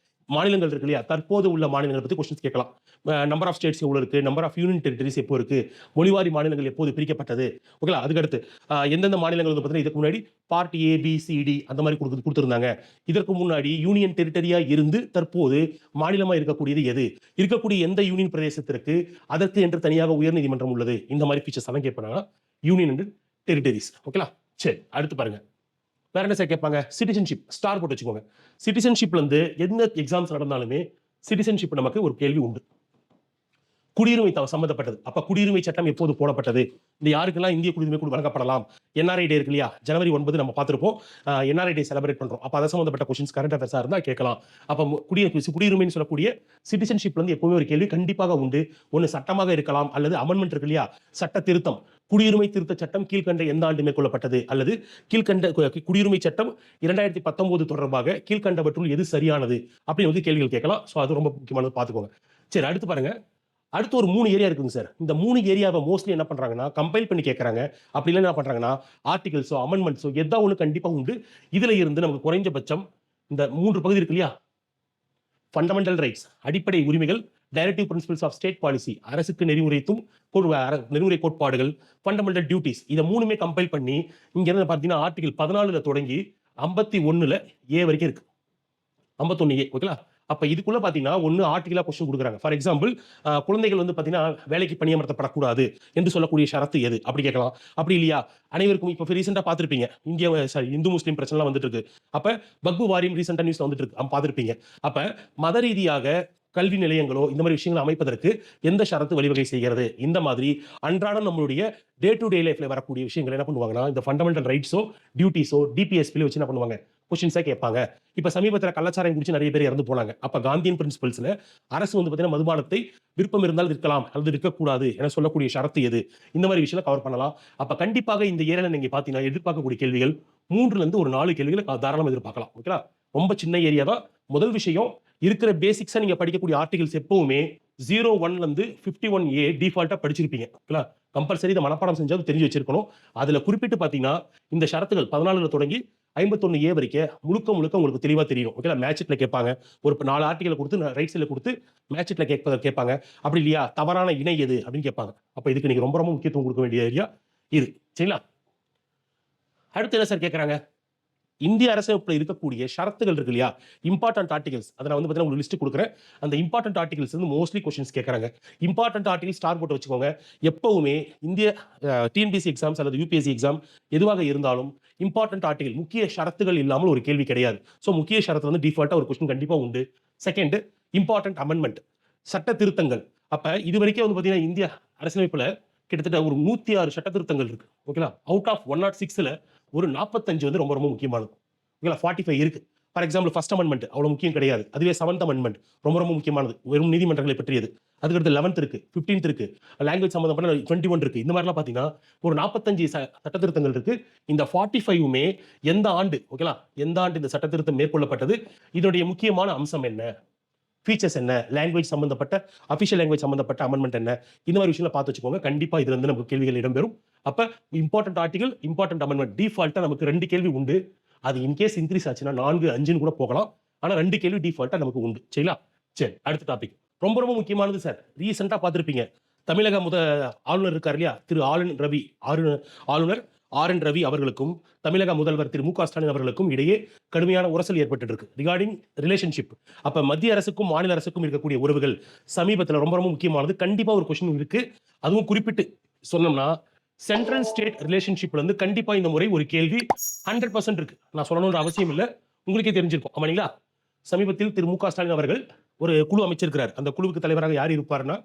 மாநிலங்கள் இருக்கு இல்லையா, தற்போது உள்ள மாநிலங்களை பத்தி கொஸ்டின்ஸ் கேட்கலாம். நம்பர் ஆஃப் ஸ்டேட்ஸ் எவ்வளவு இருக்கு, நம்பர் ஆஃப் யூனியன் டெரிட்டரிஸ் எப்போ இருக்கு, மொழிவாரி மாநிலங்கள் எப்போது பிரிக்கப்பட்டது, ஓகேங்களா? அதுக்கடுத்து எந்தெந்த மாநிலங்கள் வந்து பார்த்தீங்கன்னா இதுக்கு முன்னாடி part A B C D அந்த மாதிரி கொடுத்துருந்தாங்க. இதற்கு முன்னாடி யூனியன் டெரிட்டரியா இருந்து தற்போது மாநிலமா இருக்கக்கூடியது எது, இருக்கக்கூடிய எந்த யூனியன் பிரதேசத்திற்கு அதற்கு என்று தனியாக உயர்நீதிமன்றம் உள்ளது, இந்த மாதிரி ஃபீச்சர்ஸ் எல்லாம் கேட்பாங்க யூனியன் அண்ட் டெரிட்டரிஸ். ஓகேங்களா? சரி, அடுத்து பாருங்க, வேற என்ன சார் கேட்பாங்க, சிட்டிசன்ஷிப், ஸ்டார் போட்டு வச்சுக்கோங்க. சிட்டிசன்ஷிப்ல இருந்து எந்த எக்ஸாம்ஸ் நடந்தாலுமே சிட்டிசன்ஷிப் நமக்கு ஒரு கேள்வி உண்டு. குடியுரிமை சம்பந்தப்பட்டது. அப்ப குடியுரிமை சட்டம் எப்போது போடப்பட்டது, இந்த யாருக்கெல்லாம் இந்திய குடியுரிமை கூட வழங்கப்படலாம், என்ஆர்ஐ டே இருக்கு இல்லையா, ஜனவரி 9 நம்ம பார்த்திருப்போம், என்ஆர்ஐ டே செலிப்ரேட் பண்றோம். அப்ப அதை சம்பந்தப்பட்ட கொஸ்டின்ஸ் கரண்ட் அஃபேர்ஸா இருந்தா கேட்கலாம். அப்ப குடியுரிமைன்னு சொல்லக்கூடிய சிட்டிசன்ஷிப்ல இருந்து எப்பவுமே ஒரு கேள்வி கண்டிப்பாக உண்டு. ஒன்னு சட்டமாக இருக்கலாம் அல்லது அமெண்ட்மெண்ட் இருக்கு இல்லையா, சட்ட திருத்தம், குடியுரிமை திருத்த சட்டம் கீழ்கண்ட எந்த ஆண்டு மேற்கொள்ளப்பட்டது, அல்லது கீழ்கண்ட குடியுரிமை சட்டம் 2019 தொடர்பாக கீழ்கண்டவற்றுள் எது சரியானது, அப்படின்னு வந்து கேள்விகள் கேட்கலாம். ஸோ அது ரொம்ப முக்கியமானது, பார்த்துக்கோங்க. சரி, அடுத்து பாருங்க, அடுத்து ஒரு 3 ஏரியா இருக்குங்க சார். இந்த 3 ஏரியாவை மோஸ்ட்லி என்ன பண்றாங்கன்னா கம்பைல் பண்ணி கேட்கறாங்க. அப்படி இல்லை என்ன பண்றாங்கன்னா ஆர்டிகல்ஸோ அமெண்ட்மெண்ட்ஸோ எதா ஒன்று கண்டிப்பா உண்டு. இதுல இருந்து நமக்கு குறைஞ்சபட்சம் இந்த 3 பகுதி இருக்கு இல்லையா, ஃபண்டமெண்டல் ரைட்ஸ் அடிப்படை உரிமைகள், directive principles of state policy அரசுக்கு நெறிமுறை கோட்பாடுகள், ஃபண்டமெண்டல் டியூட்டிஸ், இதை 3மே கம்பைல் பண்ணி இங்க இருந்து பார்த்தீங்கன்னா ஆர்டிகல் 14 தொடங்கி 51 ஏ வரைக்கும் இருக்கு, 51 ஏ. ஓகேங்களா? அப்ப இதுக்குள்ள பாத்தீங்கன்னா ஒன்னு ஆர்டிகலா கொஸ்டின் கொடுக்குறாங்க. ஃபார் எக்ஸாம்பிள் குழந்தைகள் வந்து பாத்தீங்கன்னா வேலைக்கு பணியமர்த்தப்படக்கூடாது என்று சொல்லக்கூடிய ஷரத்து எது, அப்படி கேட்கலாம். அப்படி இல்லையா, அனைவருக்கும் இப்ப ரீசெண்டா பார்த்திருப்பீங்க இந்தியா இந்து முஸ்லீம் பிரச்சனை வந்துட்டு இருக்கு. அப்ப வக்பு வாரியம் ரீசெண்டா நியூஸ்ல வந்துட்டு இருக்கு, பார்த்திருப்பீங்க. அப்ப மத ரீதியாக கல்வி நிலையங்களோ இந்த மாதிரி விஷயங்களை அமைப்பதற்கு எந்த ஷரத்து வழிவகை செய்கிறது, இந்த மாதிரி அன்றாடம் நம்மளுடைய டே டு டே லைஃப்ல வரக்கூடிய விஷயங்கள் என்ன பண்ணுவாங்கன்னா இந்த ஃபண்டமெண்டல் ரைட்ஸோ டியூட்டிஸோ டிபிஎஸ்பில வச்சு என்ன பண்ணுவாங்க, கொஸ்டின்ஸா கேட்பாங்க. இப்ப சமீபத்தில் கள்ளச்சாராயம் குடிச்சு நிறைய பேர் இறந்து போனாங்க. அப்ப காந்தியன் பிரின்சிபல்ஸ்ல அரசு வந்து பாத்தீங்கன்னா மதுபானத்தை விருப்பம் இருந்தால் விற்கலாம் அல்லது விற்கக்கூடாது என சொல்லக்கூடிய ஷரத்து எது, இந்த மாதிரி விஷயம் கவர் பண்ணலாம். அப்ப கண்டிப்பாக இந்த ஏரியால நீங்க பாத்தீங்கன்னா எதிர்பார்க்கக்கூடிய கேள்விகள் 3 இருந்து ஒரு 4 கேள்விகளை தாராளமாக எதிர்பார்க்கலாம். ஓகேங்களா? ரொம்ப சின்ன ஏரியா தான். முதல் விஷயம், இருக்கிற பேசிக்ஸா நீங்க படிக்கக்கூடிய ஆர்டிகல்ஸ் எப்பவுமே 01 இருந்து 51A டிஃபால்ட்டா படிச்சிருப்பீங்க. ஓகேங்களா? கம்பல்சரி இதை மனப்பாடம் செஞ்சாலும் தெரிஞ்சு வச்சிருக்கணும். அதுல குறிப்பிட்டு பாத்தீங்கன்னா இந்த ஷரத்துகள் 14 தொடங்கி 51A வரைக்கும் முழுக்க உங்களுக்கு தெளிவா தெரியும். ஓகேங்களா? மேட்ச்ல கேட்பாங்க. ஒரு 4 ஆர்டிகலை கொடுத்து ரைட் சைட்ல கொடுத்து மேட்ச்ல கேட்பாங்க. அப்படி இல்லையா, தவறான இணை எது அப்படின்னு கேட்பாங்க. அப்ப இதுக்கு நீங்க ரொம்ப முக்கியத்துவம் கொடுக்க வேண்டிய ஏரியா இது, சரிங்களா? அடுத்து என்ன சார் கேட்கறாங்க, இந்திய அரசமைப்புல இருக்கக்கூடிய ஷரத்துகள் இருக்கு இல்லையா, இம்பார்ட்டன்ட் ஆர்டிகல்ஸ், அதை நான் வந்து பார்த்தீங்கன்னா உங்களுக்கு லிஸ்ட் கொடுக்குறேன். அந்த இம்பார்ட்டன்ட் ஆர்டிகல்ஸ் வந்து மோஸ்ட்லி கொஸ்டின்ஸ் கேட்கறாங்க. இம்பார்ட்டன்ட் ஆர்டிகல் ஸ்டார் போட்டு வச்சுக்கோங்க. எப்பவுமே இந்திய டிஎன்பிஎஸ்சி எக்ஸாம்ஸ் அல்லது யூபிஎஸ்சி எக்ஸாம் எதுவாக இருந்தாலும் இம்பார்ட்டன்ட் ஆர்டிகல் முக்கிய ஷரத்துகள் இல்லாமல் ஒரு கேள்வி கிடையாது. ஸோ முக்கிய ஷரத்து வந்து டிஃபால்ட்டா ஒரு கொஸ்டின் கண்டிப்பா உண்டு. செகண்ட், இம்பார்ட்டன்ட் அமெண்ட்மெண்ட், சட்ட திருத்தங்கள். அப்ப இது வரைக்கும் வந்து பார்த்தீங்கன்னா இந்திய அரசியலமைப்புல கிட்டத்தட்ட ஒரு 106 சட்ட திருத்தங்கள் இருக்கு. ஓகேங்களா? அவுட் ஆஃப் 106ல ஒரு 45 வந்து ரொம்ப ரொம்ப முக்கியமானது. ஓகேங்களா? 45 இருக்கு. ஃபார் எக்ஸாம்பிள் ஃபர்ஸ்ட் அமெண்ட்மெண்ட் அவ்வளவு முக்கியம் கிடையாது. அதுவே 7th அமெண்ட்மெண்ட் ரொம்ப ரொம்ப முக்கியமானது. வெறும் நீதிமன்றங்களை பற்றியது. அதுக்கடுத்து 11th இருக்கு, 15th இருக்கு, லாங்குவேஜ் சம்பந்தப்பட்ட 21 இருக்கு. இந்த மாதிரிலாம் பார்த்தீங்கன்னா ஒரு 45 சட்ட திருத்தங்கள் இருக்கு. இந்த 45மே எந்த ஆண்டு, ஓகேங்களா, எந்த ஆண்டு இந்த சட்ட திருத்தம் மேற்கொள்ளப்பட்டது, இதனுடைய முக்கியமான அம்சம் என்ன, ஃபீச்சர்ஸ் என்ன, லாங்குவேஜ் சம்பந்தப்பட்ட அஃபிஷியல் லாங்குவேஜ் சம்பந்தப்பட்ட அமெண்ட்மெண்ட் என்ன, இந்த மாதிரி விஷயங்களை பார்த்து வச்சுக்கோங்க. கண்டிப்பா இதுல இருந்து நமக்கு கேள்விகள் இடம்பெறும். அப்ப இம்பார்ட்டன்ட் ஆர்டிகல், இம்பார்ட்டன்ட் அமெண்ட்மெண்ட் டிஃபால்ட்டா நமக்கு 2 கேள்வி உண்டு. அது இன்கேஸ் இன்க்ரீஸ் ஆச்சுன்னா 4, 5ன்னு கூட போகலாம். ஆனா 2 கேள்வி டிஃபால்ட்டா நமக்கு உண்டு. சரிங்களா? சரி, அடுத்த டாபிக் ரொம்ப ரொம்ப முக்கியமானது சார். ரீசெண்டா பார்த்திருப்பீங்க, தமிழக ஆளுநர் இருக்கார் இல்லையா, திரு ஆளுநர் ஆர்.என். ரவி அவர்களுக்கும் தமிழக முதல்வர் திரு மு.க. ஸ்டாலின் அவர்களுக்கும் இடையே கடுமையான உரசல் ஏற்பட்டு இருக்கு ரிகார்டிங் ரிலேஷன்ஷிப். அப்ப மத்திய அரசுக்கும் மாநில அரசுக்கும் இருக்கக்கூடிய உறவுகள் சமீபத்தில் ரொம்ப ரொம்ப முக்கியமானது. கண்டிப்பா ஒரு கொஸ்டின் இருக்கு. அதுவும் குறிப்பிட்டு சொன்னோம்னா சென்ட்ரல் ஸ்டேட் ரிலேஷன்ஷிப்ல இருந்து கண்டிப்பா இந்த முறை ஒரு கேள்வி 100% இருக்கு. நான் சொல்லணும்ன்ற அவசியம் இல்லை, உங்களுக்கே தெரிஞ்சிருக்கும். ஆமாங்களா? சமீபத்தில் திரு மு.க. ஸ்டாலின் அவர்கள் ஒரு குழு அமைச்சிருக்கிறார். அந்த குழுவுக்கு தலைவராக யார் இருப்பார்னா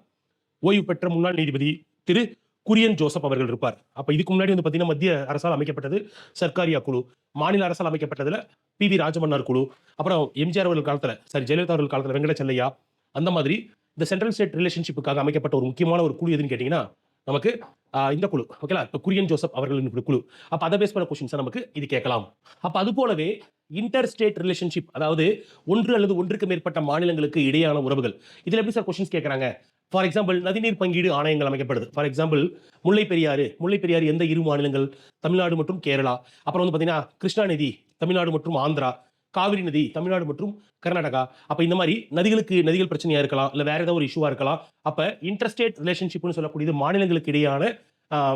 ஓய்வு பெற்ற முன்னாள் நீதிபதி திரு குரியன் ஜோசப் அவர்கள் இருப்பார். அப்ப இதுக்கு முன்னாடி வந்து பாத்தீங்கன்னா மத்திய அரசால் அமைக்கப்பட்டது சர்க்காரியா குழு, மாநில அரசால் அமைக்கப்பட்டதுல பி.வி. ராஜமன்னார் குழு, அப்புறம் எம்ஜிஆர் அவர்கள் காலத்துல, ஜெயலலிதா அவர்கள் காலத்துல வெங்கட செல்லையா, அந்த மாதிரி இந்த சென்ட்ரல் ஸ்டேட் ரிலேஷன்ஷிப்புக்காக அமைக்கப்பட்ட ஒரு முக்கியமான ஒரு குழு எதுன்னு கேட்டீங்கன்னா நமக்கு இந்த குழு. ஓகேங்களா? இப்ப குரியன் ஜோசப் அவர்கள் குழு. அப்ப அதை பேஸ் பண்ண கொஸ்டின்ஸ் நமக்கு இது கேட்கலாம். அப்ப அது போலவே இன்டர் ஸ்டேட் ரிலேஷன்ஷிப், அதாவது ஒன்று அல்லது ஒன்றுக்கு மேற்பட்ட மாநிலங்களுக்கு இடையான உறவுகள், இதுல எப்படி சார் கொஸ்டின்ஸ் கேட்கறாங்க? ஃபார் எக்ஸாம்பிள் நதிநீர் பங்கீடு ஆணையங்கள் அமைக்கப்படுது. ஃபார் எக்ஸாம்பிள் முல்லை பெரியாறு எந்த இரு மாநிலங்கள்? தமிழ்நாடு மற்றும் கேரளா. அப்புறம் வந்து பாத்தீங்கன்னா கிருஷ்ணா நதி தமிழ்நாடு மற்றும் ஆந்திரா, காவிரி நதி தமிழ்நாடு மற்றும் கர்நாடகா. அப்ப இந்த மாதிரி நதிகள் பிரச்சனையா இருக்கலாம், இல்ல வேற ஏதாவது ஒரு இஷ்யூவா இருக்கலாம். அப்ப இன்டர்ஸ்டேட் ரிலேஷன்ஷிப்னு சொல்லக்கூடியது மாநிலங்களுக்கு இடையான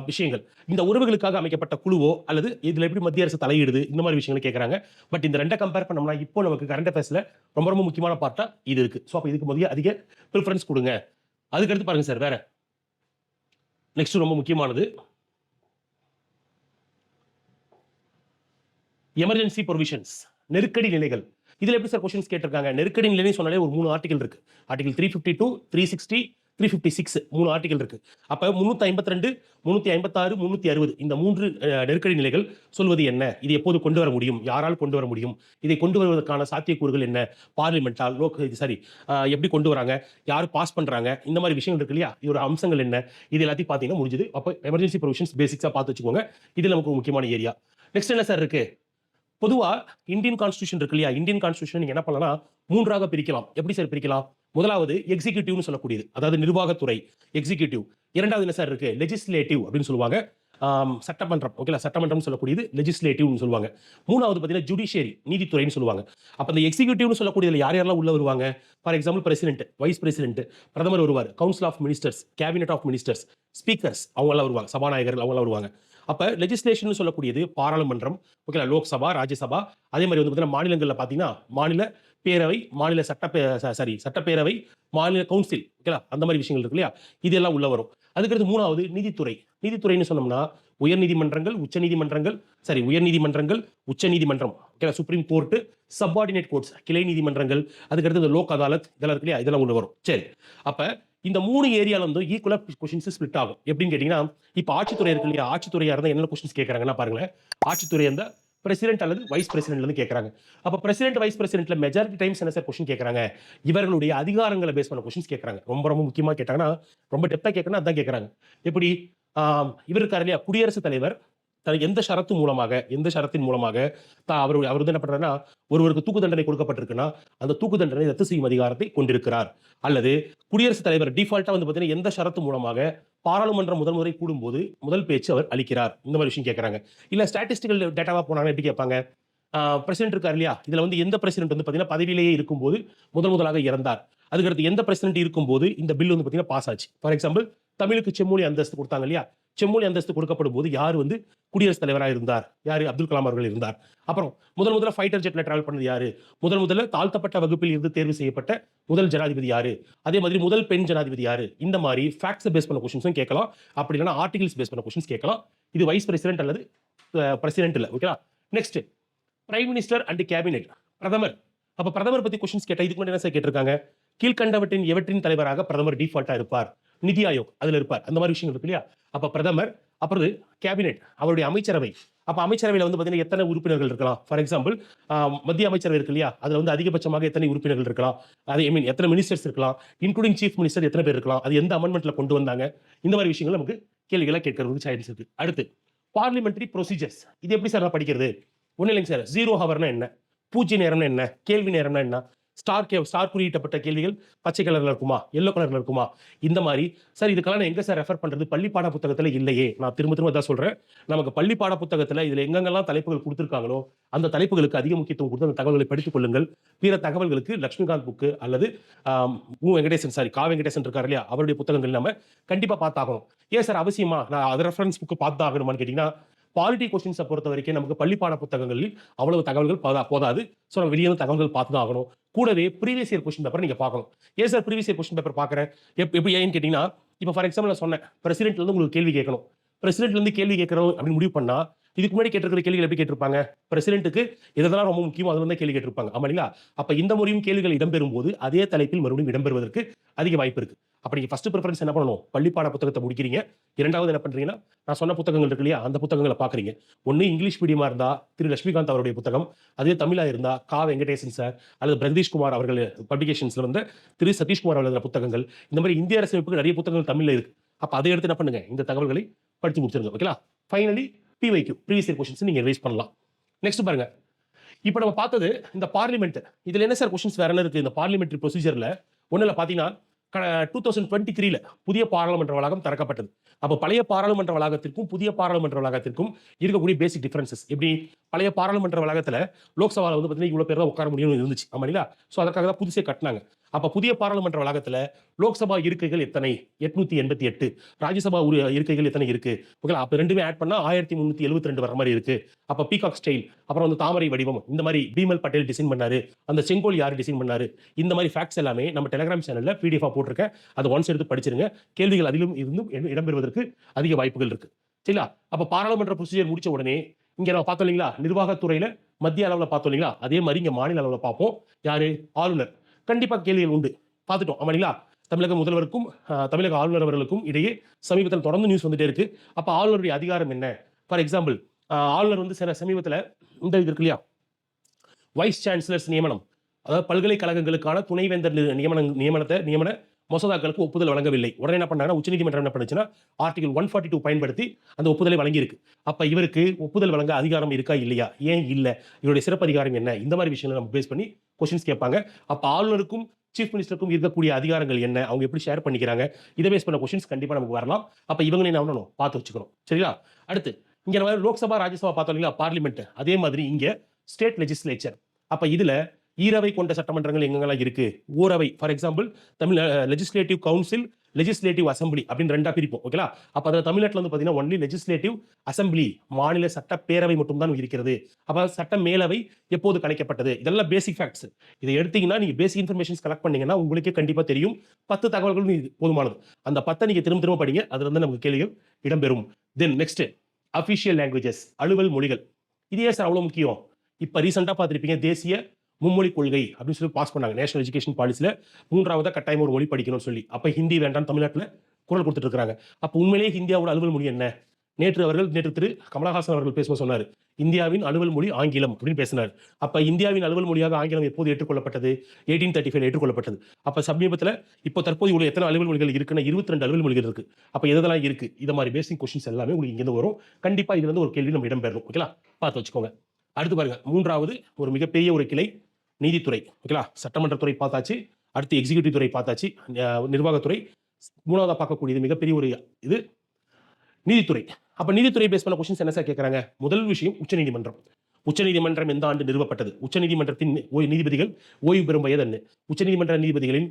விஷயங்கள். இந்த உறவுகளுக்காக அமைக்கப்பட்ட குழுவோ அல்லது இதுல எப்படி மத்திய அரசு தலையிடுது, இந்த மாதிரி விஷயங்களை கேட்கறாங்க. பட் இந்த ரெண்டை கம்பேர் பண்ணோம்னா இப்போ நமக்கு கரண்ட் அஃபேர்ஸ்ல ரொம்ப ரொம்ப முக்கியமான பார்ட்டா இது இருக்கு. ஸோ அப்ப இதுக்கு முதல்ல அதிக ப்ரிஃபரன்ஸ் கொடுங்க. அதுக்கடுத்து பாருங்க சார், வேற நெக்ஸ்ட் ரொம்ப முக்கியமானது எமர்ஜென்சி ப்ரொவிஷன்ஸ், நெருக்கடி நிலைகள். இதுல எப்படி சார் கொஸ்டின்ஸ் கேட்டிருக்காங்க? நெருக்கடி நிலைன்னு சொன்னாலே ஒரு 3 ஆர்டிகல் இருக்கு. ஆர்டிகல் 352, 360, 356 3 ஆர்டிகல் இருக்கு. அப்ப 352, 356, 360 இந்த 3 நெருக்கடி நிலைகள் சொல்வது என்ன? இது எப்போது கொண்டு வர முடியும்? யாரால் கொண்டு வர முடியும்? இதை கொண்டு வருவதற்கான சாத்தியக்கூறுகள் என்ன? பார்லிமெண்டா, எப்படி கொண்டு வராங்க? யார் பாஸ் பண்றாங்க? இந்த மாதிரி விஷயங்கள் இருக்கு இல்லையா, இதோட அம்சங்கள் என்ன? இது எல்லாத்தையும் பார்த்தீங்கன்னா முடிஞ்சது. அப்ப எமர்ஜென்சி ப்ரொவிஷன்ஸ் பேசிக்ஸா பார்த்து வச்சுக்கோங்க. இது நமக்கு முக்கியமான ஏரியா. நெக்ஸ்ட் என்ன சார் இருக்கு? பொதுவா இந்தியன் கான்ஸ்டிடியூஷன் இருக்கு இல்லையா, இந்தியன் கான்ஸ்டிடியூஷன் நீங்க என்ன பண்ணலாம், 3ஆக பிரிக்கலாம். எப்படி சார் பிரிக்கலாம்? முதலாவது எக்ஸிகியூட்டிவ்னு சொல்லக்கூடியது, அதாவது நிர்வாகத்துறை, எக்ஸிகியூட்டிவ். இரண்டாவது என்ன சார் இருக்கு? லெஜிஸ்லேட்டிவ் அப்படின்னு சொல்லுவாங்க, சட்டமன்றம். ஓகேங்களா? சட்டமன்றம் சொல்லக்கூடியது லெஜிஸ்லேட்டிவ்னு சொல்லுவாங்க. மூணாவது பார்த்தீங்கன்னா ஜுடிஷியரி, நீதித்துறைன்னு சொல்லுவாங்க. அப்ப இந்த எக்ஸிகியூட்டிவ்னு சொல்லக்கூடியதுல யார் யாரெல்லாம் உள்ள வருவாங்க? For example president, vice president, பிரதமர் வருவார், council of ministers, cabinet of ministers, speakers அவங்க எல்லாம் வருவாங்க, சபாநாயகர்கள் அவங்க எல்லாம் வருவாங்க. அப்ப லெஜிஸ்லேஷன் சொல்லக்கூடியது பாராளுமன்றம், ஓகேங்களா, லோக்சபா, ராஜ்யசபா. அதே மாதிரி வந்து பார்த்தீங்கன்னா மாநிலங்கள்ல பார்த்தீங்கன்னா மாநில பேரவை, மாநில சட்டப்பேரவை, மாநில கவுன்சில், ஓகேங்களா, அந்த மாதிரி விஷயங்கள் இருக்கு இல்லையா, இதெல்லாம் உள்ள வரும். அதுக்கடுத்து மூணாவது நீதித்துறை. நீதித்துறைன்னு சொன்னோம்னா உயர்நீதிமன்றங்கள், உச்சநீதிமன்றம், ஓகேங்களா, சுப்ரீம் கோர்ட், சப்பார்டினேட் கோர்ட்ஸ், கிளை நீதிமன்றங்கள், அதுக்கடுத்து இந்த லோக் அதாலத் இதெல்லாம் இருக்கு இல்லையா, இதெல்லாம் உள்ள வரும். சரி, அப்ப இந்த 3 ஏரியால வந்து ஈக்குவலா கொஸ்டின்ஸ் ஸ்ப்ளிட் ஆகும். எப்படின்னு கேட்டீங்கன்னா, இப்ப ஆட்சித்துறை இருக்கு இல்லையா, ஆட்சித்துறையா இருந்தா என்ன கொஸ்டின்ஸ் கேட்கறாங்கன்னா பாருங்களேன். ஆட்சித்துறை இருந்தா பிரசிடென்ட் அல்லது வைஸ் பிரசிடென்ட்ல இருந்து கேட்கறாங்க. அப்ப பிரசிடென்ட், வைஸ் பிரசிடென்ட்ல மெஜாரிட்டி டைம்ஸ் என்ன சார் கொஸ்டின் கேட்கறாங்க? இவர்களுடைய அதிகாரங்களை பேஸ் பண்ண கொஸ்டின்ஸ் கேட்கறாங்க. ரொம்ப ரொம்ப முக்கியமா கேட்டாங்கன்னா, ரொம்ப டெப்தா கேட்கணும், அதான் கேட்கறாங்க. எப்படி இவர் இருக்காரு இல்லையா, குடியரசுத் தலைவர் எந்த ஷரத்தின் மூலமாக அவர் வந்து என்ன பண்றாருன்னா, ஒருவருக்கு தூக்கு தண்டனை கொடுக்கப்பட்டிருக்குன்னா அந்த தூக்கு தண்டனை ரத்து செய்யும் அதிகாரத்தை கொண்டிருக்கிறார். அல்லது குடியரசுத் தலைவர் டிஃபால்ட்டா வந்து பார்த்தீங்கன்னா எந்த ஷரத்து மூலமாக பாராளுமன்றம் முதல் முறை கூடும்போது முதல் பேச்சு அவர் அளிக்கிறார். இந்த மாதிரி விஷயம் கேட்கறாங்க. இல்ல ஸ்டாட்டிஸ்டிக்கல் டேட்டாவா போனாங்க, எப்படி கேட்பாங்க? பிரசிடென்ட் இருக்கார் இல்லையா, இதுல வந்து எந்த பிரசிடென்ட் வந்து பார்த்தீங்கன்னா பதவியிலேயே இருக்கும்போது முதலாக இறந்தார். அதுக்கடுத்து எந்த பிரசிடென்ட் இருக்கும்போது இந்த பில் வந்து பார்த்தீங்கன்னா பாஸ் ஆச்சு. ஃபார் எக்ஸாம்பிள் தமிழுக்கு செம்மொழி அந்தஸ்து கொடுத்தாங்க இல்லையா, செம்மொழி அந்தஸ்து கொடுக்கப்படும் போது யார் வந்து குடியரசுத் தலைவராக இருந்தார்? யாரு? அப்துல் கலாம் அவர்கள் இருந்தார். அப்புறம் முதல்ல ஃபைட்டர் ஜெட்ல டிராவல் பண்ணது யாரு? முதல்ல தாழ்த்தப்பட்ட வகுப்பில் இருந்து தேர்வு செய்யப்பட்ட முதல் ஜனாதிபதி யாரு? அதே மாதிரி முதல் பெண் ஜனாதிபதி யாரு? இந்த மாதிரி ஃபேக்ட்ஸ் பேஸ் பண்ண கொஸ்டின்ஸும் கேட்கலாம். அப்படி இல்லைன்னா ஆர்டிகல்ஸ் பேஸ் பண்ண கொஸ்டின்ஸ் கேட்கலாம். இது வைஸ் பிரசிடென்ட் அல்லது பிரசிடென்ட் இல்ல. ஓகேவா? Next prime minister and cabinet. பிரதமர். அப்ப பிரதமர் பத்தி கொஸ்டின்ஸ் கேட்டா இதுக்கு முன்னாடி என்ன சார் கேட்டிருக்காங்க? கீழ்கண்டவற்றின் எவற்றின் தலைவராக பிரதமர் டிஃபால்ட்டா இருப்பார்? நிதி ஆயோக் அதுல இருப்பார். அந்த மாதிரி விஷயங்கள் இருக்கு இல்லையா? அப்ப பிரதமர், அப்புறம் கேபினெட், அவருடைய அமைச்சரவை. அப்ப அமைச்சரவையில வந்து பாத்தீங்கன்னா எத்தனை உறுப்பினர்கள் இருக்கலாம்? ஃபார் எக்ஸாம்பிள் மத்திய அமைச்சரவை இருக்கு இல்லையா? அதுல வந்து அதிகபட்சமாக எத்தனை உறுப்பினர்கள் இருக்கலாம்? அது ஐ மீன் எத்தனை மினிஸ்டர்ஸ் இருக்கலாம்? இன்க்ளூடிங் சீஃப் மினிஸ்டர் எத்தனை பேர் இருக்கலாம்? அது எந்த அமெண்ட்மெண்ட்ல கொண்டு வந்தாங்க? இந்த மாதிரி விஷயங்கள் நமக்கு கேள்விகளை கேட்கறதுக்கு சான்ஸ் இருக்கு. அடுத்து பார்லிமெண்டரி ப்ரொசீஜர்ஸ். இது எப்படி சார் படிக்கிறது? ஒன்றும் இல்லைங்க சார். 0 ஹவர்னா என்ன? பூஜ்ய நேரம்னா என்ன? கேள்வி நேரம்னா என்ன? ஸ்டார் குறியிட்டப்பட்ட கேள்விகள் பச்சை கலர்ல இருக்குமா? எல்லோ கலர்ல இருக்குமா? இந்த மாதிரி சார் இதுக்கெல்லாம் நான் எங்க சார் ரெஃபர் பண்றது? பள்ளி பாட புத்தகத்துல இல்லையே. நான் திரும்ப தான் சொல்றேன். நமக்கு பள்ளி பாட புத்தகத்துல இதுல எங்கெங்கெல்லாம் தலைப்புகள் கொடுத்திருக்காங்களோ அந்த தலைப்புகளுக்கு அதிக முக்கியத்துவம் கொடுத்து அந்த தகவல்களை படித்துக் கொள்ளுங்கள். பிற தகவல்களுக்கு லட்சுமிகாந்த் புக்கு அல்லது கா வெங்கடேசன் இருக்காரு இல்லையா? அவருடைய புத்தகங்கள் நம்ம கண்டிப்பா பார்த்தாகணும். ஏன் சார் அவசியமா? நான் அது ரெஃபரன்ஸ் புக்கு பார்த்து ஆகணுமான்னு கேட்டீங்கன்னா, பாலிட்டி கொஸ்டின்ஸை பொறுத்த வரைக்கும் நமக்கு பள்ளி பாட புத்தகங்களில் அவ்வளவு தகவல்கள் போதாது. ஸோ நம்ம வெளியே தகவல்கள் பார்த்து தான் ஆகணும். கூடவே ப்ரீவியஸ் இயர் கொஸ்டின் பேப்பர் நீங்க பார்க்கணும். ஏன் sir previous year question paper பார்க்குறேன்? எப்படி ஏன்னு கேட்டீங்கன்னா, இப்போ ஃபார் எக்ஸாம்பிள் நான் சொன்னேன், பிரசிடென்ட்ல இருந்து உங்களுக்கு கேள்வி கேட்கணும். பிரசிடென்ட்ல இருந்து கேள்வி கேட்கறோம் அப்படின்னு முடிவு பண்ணா, இதுக்கு முன்னாடி கேட்டிருக்கிற கேள்விகள் எப்படி கேட்டிருப்பாங்க? பிரசிடென்ட்டுக்கு எதெல்லாம் ரொம்ப முக்கியமோ அதுல தான் கேள்வி கேட்டிருப்பாங்க. ஆமா இல்லையா? அப்ப இந்த முறையும் கேள்விகள் இடம்பெறும் போது அதே தலைப்பில் மறுபடியும் இடம்பெறுவதற்கு அதிக வாய்ப்பு இருக்கு. அப்ப நீங்க ஃபர்ஸ்ட் ப்ரிஃபரன்ஸ் என்ன பண்ணணும்? பள்ளிப்பாட புத்தகத்தை முடிக்கிறீங்க. இரண்டாவது என்ன பண்றீங்கன்னா, நான் சொன்ன புத்தகங்கள் இருக்கு இல்லையா? அந்த புத்தகங்களை பாக்குறீங்க. ஒன்னு இங்கிலீஷ் மீடியமா இருந்தா திரு லட்சுமிகாந்த் அவருடைய புத்தகம், அதே தமிழா இருந்தா கா வெங்கடேசன் சார் அல்லது பிரகதீஷ்குமார் அவர்கள் பப்ளிகேஷன்ஸ்ல வந்து திரு சதீஷ்குமார் அவர்கள் புத்தகங்கள். இந்த மாதிரி இந்திய அரசமைப்புக்கு நிறைய புத்தகங்கள் தமிழ்ல இருக்கு. அப்ப அதை எடுத்து என்ன பண்ணுங்க? இந்த தகவல்களை படித்து முடிச்சிருங்க. ஓகேங்களா? Finally PYQ previous year questions நீங்க ரிவைஸ் பண்ணலாம். நெக்ஸ்ட் பாருங்க. இப்போ நம்ம பார்த்தது இந்த பார்லிமெண்ட். இதுல என்ன சார் கொஸ்டின்ஸ் வேற என்ன இருக்கு? இந்த பார்லிமெண்டரி ப்ரொசீஜர்ல ஒண்ணுல பாத்தீங்கன்னா 2023ல புதிய பாராளுமன்ற வளாகம் திறக்கப்பட்டது. அப்ப பழைய பாராளுமன்ற வளாகத்திற்கும் புதிய பாராளுமன்ற வளாகத்திற்கும் இருக்கக்கூடிய பேசிக் டிஃபரன்சஸ் எப்படி? பழைய பாராளுமன்ற வளாகத்துல லோக்சபால வந்து பாத்தீங்கன்னா இவ்வளவு பேர் தான் உட்கார முடியும்னு இருந்துச்சு. ஆமா இல்லையா? சோ அதற்காக தான் புதுசே கட்டினாங்க. அப்ப புதிய பாராளுமன்ற வளாகத்துல லோக்சபா இருக்கைகள் எத்தனை? 888. ராஜ்யசபா இருக்கைகள் எத்தனை இருக்கு? ஓகேங்களா? அப்ப ரெண்டுமே ஆட் பண்ணா 1372 வர மாதிரி இருக்கு. அப்ப பீகாக் ஸ்டைல், அப்புறம் வந்து தாமரை வடிவம், இந்த மாதிரி பீமல் பட்டேல் டிசைன் பண்ணாரு. அந்த செங்கோல் யார் டிசைன் பண்ணாரு? இந்த மாதிரி ஃபேக்ட்ஸ் எல்லாமே நம்ம டெலிகிராம் சேனல்ல PDF போட்டிருக்கேன். அது ஒன்ஸ் எடுத்து படிச்சிருங்க. கேள்விகள் அதிலும் இருந்தும் இடம்பெறுவதற்கு அதிக வாய்ப்புகள் இருக்கு. சரிங்களா? அப்ப பாராளுமன்ற ப்ரொசீஜர் முடிச்ச உடனே இங்க நம்ம பார்த்தோம் இல்லைங்களா? நிர்வாகத்துறையில மத்திய அளவுல பார்த்தோம் இல்லைங்களா? அதே மாதிரி இங்க மாநில அளவுல பார்ப்போம். யாரு? ஆளுநர். கண்டிப்பா கேள்விகள் உண்டு. பார்த்துட்டோம். ஆமா இல்லைங்களா? தமிழக முதல்வருக்கும் தமிழக ஆளுநர் அவர்களுக்கும் இடையே சமீபத்தில் தொடர்ந்து நியூஸ் வந்துட்டே இருக்கு. அப்ப ஆளுநருடைய அதிகாரம் என்ன? ஃபார் எக்ஸாம்பிள் ஆளுநர் வந்து சில சமீபத்தில் இந்த இது இருக்கு இல்லையா? வைஸ் சான்சலர்ஸ் நியமனம், அதாவது பல்கலைக்கழகங்களுக்கான துணைவேந்தர் நியமன மசோதாக்களுக்கு ஒப்புதல் வழங்கவில்லை. உடனே என்ன பண்ணாங்கன்னா உச்சநீதிமன்றம் என்ன பண்ணுச்சுன்னா ஆர்டிகல் 142 பயன்படுத்தி அந்த ஒப்புதலை வழங்கியிருக்கு. அப்ப இவருக்கு ஒப்புதல் வழங்க அதிகாரம் இருக்கா இல்லையா? ஏன் இல்ல? இவருடைய சிறப்பு அதிகாரம் என்ன? இந்த மாதிரி விஷயங்களை நம்ம பேஸ் பண்ணி கொஸ்டின்ஸ் கேட்பாங்க. அப்ப ஆளுநருக்கும் சீஃப் மினிஸ்டருக்கும் இருக்கக்கூடிய அதிகாரங்கள் என்ன? அவங்க எப்படி ஷேர் பண்ணிக்கிறாங்க? இதை பேஸ் பண்ண கொஸ்டின்ஸ் கண்டிப்பா நமக்கு வரலாம். அப்ப இவங்க என்ன பண்ணணும்? பார்த்து வச்சுக்கணும். சரிங்களா? அடுத்து இங்க நம்ம லோக்சபா ராஜ்யசபா பார்த்தோம் இல்லையா? பார்லிமெண்ட். அதே மாதிரி இங்க ஸ்டேட் லெஜிஸ்லேச்சர். அப்ப இதுல ஈரவை கொண்ட சட்டமன்றங்கள் எங்கெங்கெல்லாம் இருக்கு? ஓரவை. For example Tamil legislative council, legislative assembly அப்படின்னு ரெண்டா பிரிப்போம். ஓகேங்களா? அப்ப அதுல தமிழ்நாட்டில் வந்து பாத்தீங்கன்னா ஒன்லி லெஜிஸ்லேட்டிவ் அசம்பிளி, மாநில சட்டப்பேரவை மட்டும் தான் இருக்கிறது. அப்ப சட்ட மேலவை எப்போது கலைக்கப்பட்டது? இதெல்லாம் பேசிக் ஃபேக்ட்ஸ். இதை எடுத்தீங்கன்னா நீங்க பேசிக் இன்ஃபர்மேஷன்ஸ் கலெக்ட் பண்ணீங்கன்னா உங்களுக்கே கண்டிப்பா தெரியும். 10 தகவல்களும் போதுமானது. அந்த 10 நீங்க திரும்ப படிங்க. அதுல இருந்து நமக்கு கேள்விகள் இடம்பெறும். தென் நெக்ஸ்ட் அபிஷியல் லாங்குவேஜஸ், அலுவல் மொழிகள். இது ஏன் சார் அவ்வளவு முக்கியம்? இப்ப ரீசெண்டா பார்த்திருப்பீங்க தேசிய மும்மொழி கொள்கை அப்படின்னு சொல்லி பாஸ் பண்ணாங்க. நேஷனல் எஜுகேஷன் பாலிசில 3வது கட்டாயம் ஒரு மொழி படிக்கணும்னு சொல்லி. அப்ப ஹிந்தி வேண்டாம் தமிழ்நாட்டில் குரல் கொடுத்துட்டு இருக்காங்க. அப்ப உண்மையிலேயே இந்தியாவோட அலுவல் மொழி என்ன? நேற்று திரு கமலஹாசன் அவர்கள் பேசும்போது சொன்னார், இந்தியாவின் அலுவல் மொழி ஆங்கிலம் அப்படின்னு பேசினார். அப்ப இந்தியாவின் அலுவல் மொழியாக ஆங்கிலம் எப்போது ஏற்றுக்கொள்ளப்பட்டது? 1835 ஏற்றுக்கொள்ளப்பட்டது. அப்ப சமீபத்தில் இப்போ தற்போது இவ்வளவு எத்தனை அலுவல் மொழிகள் இருக்குன்னா 22 அலுவல் மொழிகள் இருக்கு. அப்ப எதெல்லாம் இருக்கு? இது மாதிரி பேசிக் கொஸ்டின்ஸ் எல்லாமே உங்களுக்கு இங்க வரும். கண்டிப்பா இதுல இருந்து ஒரு கேள்வி நம்ம இடம்பெறணும். ஓகேங்களா? பார்த்து வச்சுக்கோங்க. அடுத்து பாருங்க, 3வது ஒரு மிகப்பெரிய ஒரு கிளை நீதித்துறை. ஓகேங்களா? சட்டமன்றத்துறை பார்த்தாச்சு, அடுத்து எக்ஸிகியூட்டிவ் துறை பார்த்தாச்சு, நிர்வாகத்துறை. 3வதா பார்க்கக்கூடியது மிகப்பெரிய ஒரு இது நீதித்துறை. அப்ப நீதித்துறை பேஸ் பண்ண கொஸ்டின்ஸ் என்ன சார் கேட்கறாங்க? முதல் விஷயம் உச்சநீதிமன்றம். உச்சநீதிமன்றம் எந்த ஆண்டு நிறுவப்பட்டது? உச்சநீதிமன்றத்தின் நீதிபதிகள் ஓய்வு பெறும் வயது என்ன? உச்சநீதிமன்ற நீதிபதிகளின்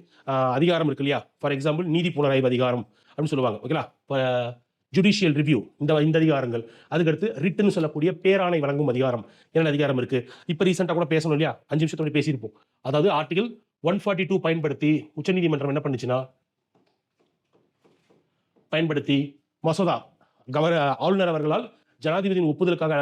அதிகாரம் இருக்கு இல்லையா? ஃபார் எக்ஸாம்பிள் நீதி புலனாய்வு அதிகாரம் அப்படின்னு சொல்லுவாங்க. ஓகேங்களா? ஜுடிஷியல் ரிவ்யூ இந்த அதிகாரங்கள். அதுக்கடுத்து ரிட்னு சொல்லக்கூடிய பேராணை வழங்கும் அதிகாரம். என்ன அதிகாரம் இருக்கு? இப்போ ரீசெண்டாக கூட பேசணும் இல்லையா, 5 நிமிஷத்தோட பேசியிருப்போம். அதாவது ஆர்டிகல் 142 பயன்படுத்தி உச்சநீதிமன்றம் என்ன பண்ணுச்சுன்னா, பயன்படுத்தி மசோதா ஆளுநர் அவர்களால் ஜனாதிபதியின் ஒப்புதலுக்காக